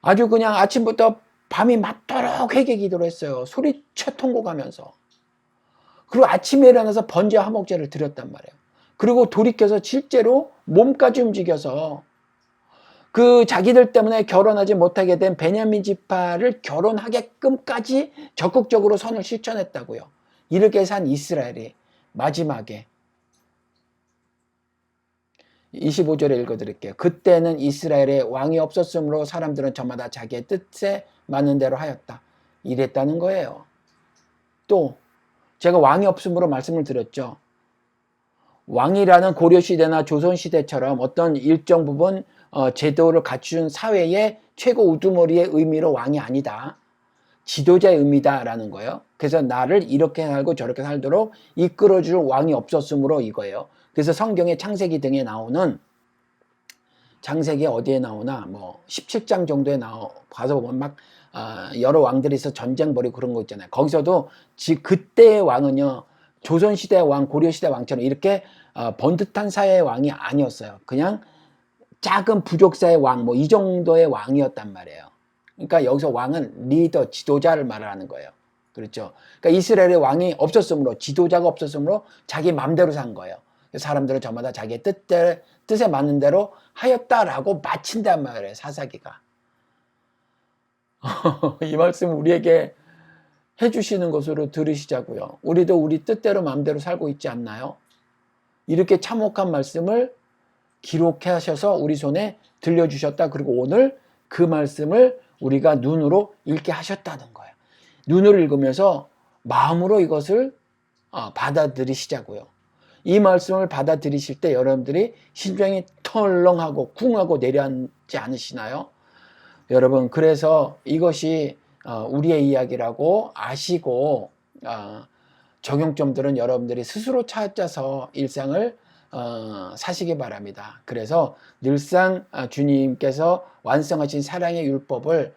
아주 그냥 아침부터 밤이 맞도록 회개 기도를 했어요. 소리쳐 통곡하면서. 그리고 아침에 일어나서 번제 화목제를 드렸단 말이에요. 그리고 돌이켜서 실제로 몸까지 움직여서 그 자기들 때문에 결혼하지 못하게 된 베냐민 지파를 결혼하게끔까지 적극적으로 선을 실천했다고요. 이렇게 산 이스라엘이 마지막에 25절에 읽어드릴게요. 그때는 이스라엘에 왕이 없었으므로 사람들은 저마다 자기의 뜻에 맞는 대로 하였다. 이랬다는 거예요. 또 제가 왕이 없으므로 말씀을 드렸죠. 왕이라는 고려시대나 조선시대처럼 어떤 일정 부분 제도를 갖춘 사회의 최고 우두머리의 의미로 왕이 아니다. 지도자의 의미다라는 거예요. 그래서 나를 이렇게 살고 저렇게 살도록 이끌어줄 왕이 없었으므로 이거예요. 그래서 성경의 창세기 등에 나오는 창세기 어디에 나오나 뭐 17장 정도에 가서 보면 막 여러 왕들이 있어 전쟁 벌이고 그런 거 있잖아요. 거기서도 그때의 왕은요 조선시대 왕, 고려시대 왕처럼 이렇게 번듯한 사회의 왕이 아니었어요. 그냥 작은 부족사의 왕, 뭐 이 정도의 왕이었단 말이에요. 그러니까 여기서 왕은 리더, 지도자를 말하는 거예요. 그렇죠. 그러니까 이스라엘의 왕이 없었으므로, 지도자가 없었으므로 자기 마음대로 산 거예요. 사람들은 저마다 자기의 뜻에 맞는 대로 하였다라고 마친단 말이에요. 사사기가. 이 말씀 우리에게 해주시는 것으로 들으시자고요. 우리도 우리 뜻대로 마음대로 살고 있지 않나요? 이렇게 참혹한 말씀을 기록하셔서 우리 손에 들려주셨다. 그리고 오늘 그 말씀을 우리가 눈으로 읽게 하셨다는 거예요. 눈으로 읽으면서 마음으로 이것을 받아들이시자고요. 이 말씀을 받아들이실 때 여러분들이 심장이 털렁하고 쿵하고 내려앉지 않으시나요? 여러분, 그래서 이것이 우리의 이야기라고 아시고 적용점들은 여러분들이 스스로 찾아서 일상을 사시기 바랍니다. 그래서 늘상 주님께서 완성하신 사랑의 율법을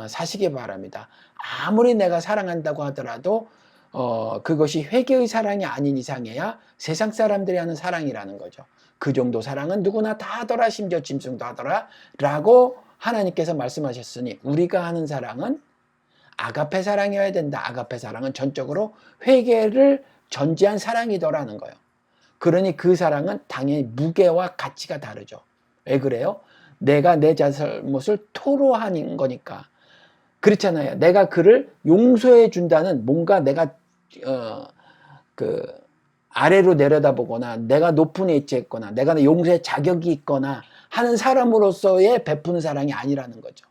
사시기 바랍니다. 아무리 내가 사랑한다고 하더라도 그것이 회개의 사랑이 아닌 이상해야 세상 사람들이 하는 사랑이라는 거죠. 그 정도 사랑은 누구나 다 하더라, 심지어 짐승도 하더라 라고 하나님께서 말씀하셨으니 우리가 하는 사랑은 아가페 사랑이어야 된다. 아가페 사랑은 전적으로 회개를 전제한 사랑이더라는 거예요. 그러니 그 사랑은 당연히 무게와 가치가 다르죠. 왜 그래요? 내가 내 잘못을 토로하는 거니까. 그렇잖아요. 내가 그를 용서해 준다는 뭔가 내가 아래로 내려다보거나 내가 높은 위치에 있거나 내가 용서의 자격이 있거나 하는 사람으로서의 베푸는 사랑이 아니라는 거죠.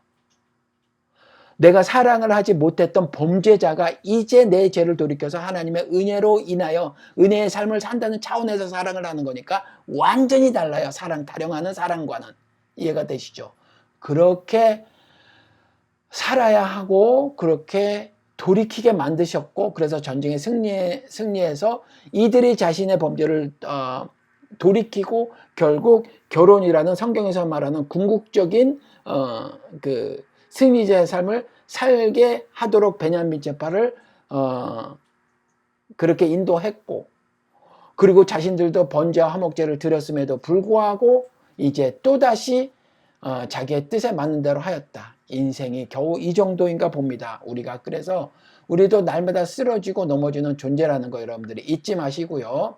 내가 사랑을 하지 못했던 범죄자가 이제 내 죄를 돌이켜서 하나님의 은혜로 인하여 은혜의 삶을 산다는 차원에서 사랑을 하는 거니까 완전히 달라요. 타령하는 사랑과는. 이해가 되시죠? 그렇게 살아야 하고 그렇게 돌이키게 만드셨고 그래서 전쟁에 승리해서 이들이 자신의 범죄를 돌이키고 결국 결혼이라는 성경에서 말하는 궁극적인 승리자의 삶을 살게 하도록 베냐민 지파를 그렇게 인도했고 그리고 자신들도 번제와 화목제를 드렸음에도 불구하고 이제 또다시 자기의 뜻에 맞는 대로 하였다. 인생이 겨우 이 정도인가 봅니다. 우리가 그래서 우리도 날마다 쓰러지고 넘어지는 존재라는 거 여러분들이 잊지 마시고요.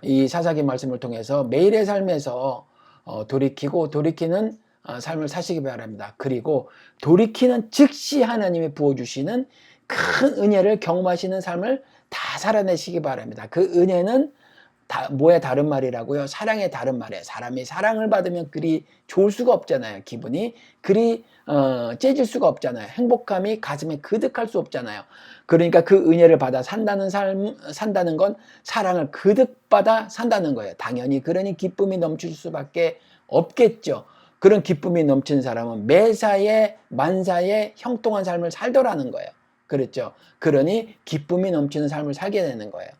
이 사사기 말씀을 통해서 매일의 삶에서 돌이키고 돌이키는 삶을 사시기 바랍니다. 그리고 돌이키는 즉시 하나님이 부어주시는 큰 은혜를 경험하시는 삶을 다 살아내시기 바랍니다. 그 은혜는 뭐의 다른 말이라고요? 사랑의 다른 말이에요. 사람이 사랑을 받으면 그리 좋을 수가 없잖아요. 기분이 그리 째질 수가 없잖아요. 행복함이 가슴에 그득할 수 없잖아요. 그러니까 그 은혜를 받아 산다는 건 사랑을 그득 받아 산다는 거예요. 당연히 그러니 기쁨이 넘칠 수밖에 없겠죠. 그런 기쁨이 넘치는 사람은 매사에 만사에 형통한 삶을 살더라는 거예요. 그렇죠. 그러니 기쁨이 넘치는 삶을 살게 되는 거예요.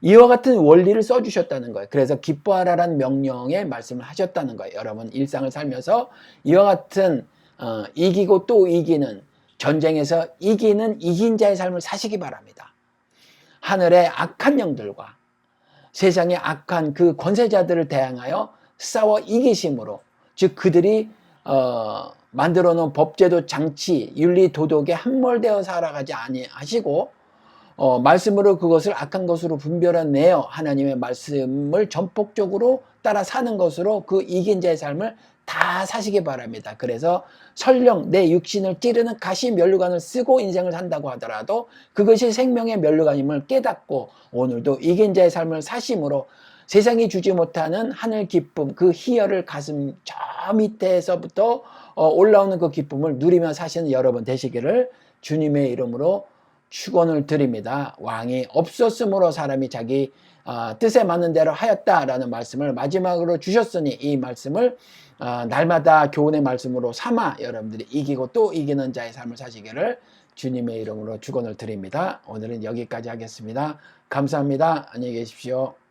이와 같은 원리를 써주셨다는 거예요. 그래서 기뻐하라라는 명령의 말씀을 하셨다는 거예요. 여러분 일상을 살면서 이와 같은 이기고 또 이기는 전쟁에서 이기는 이긴 자의 삶을 사시기 바랍니다. 하늘의 악한 영들과 세상의 악한 그 권세자들을 대항하여 싸워 이기심으로, 즉 그들이 만들어 놓은 법제도 장치 윤리 도덕에 함몰되어 살아가지 아니하시고 말씀으로 그것을 악한 것으로 분별해내어 하나님의 말씀을 전폭적으로 따라 사는 것으로 그 이긴 자의 삶을 다 사시기 바랍니다. 그래서 설령 내 육신을 찌르는 가시 면류관을 쓰고 인생을 산다고 하더라도 그것이 생명의 면류관임을 깨닫고 오늘도 이긴 자의 삶을 사심으로 세상이 주지 못하는 하늘 기쁨, 그 희열을 가슴 저 밑에서부터 올라오는 그 기쁨을 누리며 사시는 여러분 되시기를 주님의 이름으로 축원을 드립니다. 왕이 없었으므로 사람이 자기 뜻에 맞는 대로 하였다라는 말씀을 마지막으로 주셨으니 이 말씀을 날마다 교훈의 말씀으로 삼아 여러분들이 이기고 또 이기는 자의 삶을 사시기를 주님의 이름으로 축원을 드립니다. 오늘은 여기까지 하겠습니다. 감사합니다. 안녕히 계십시오.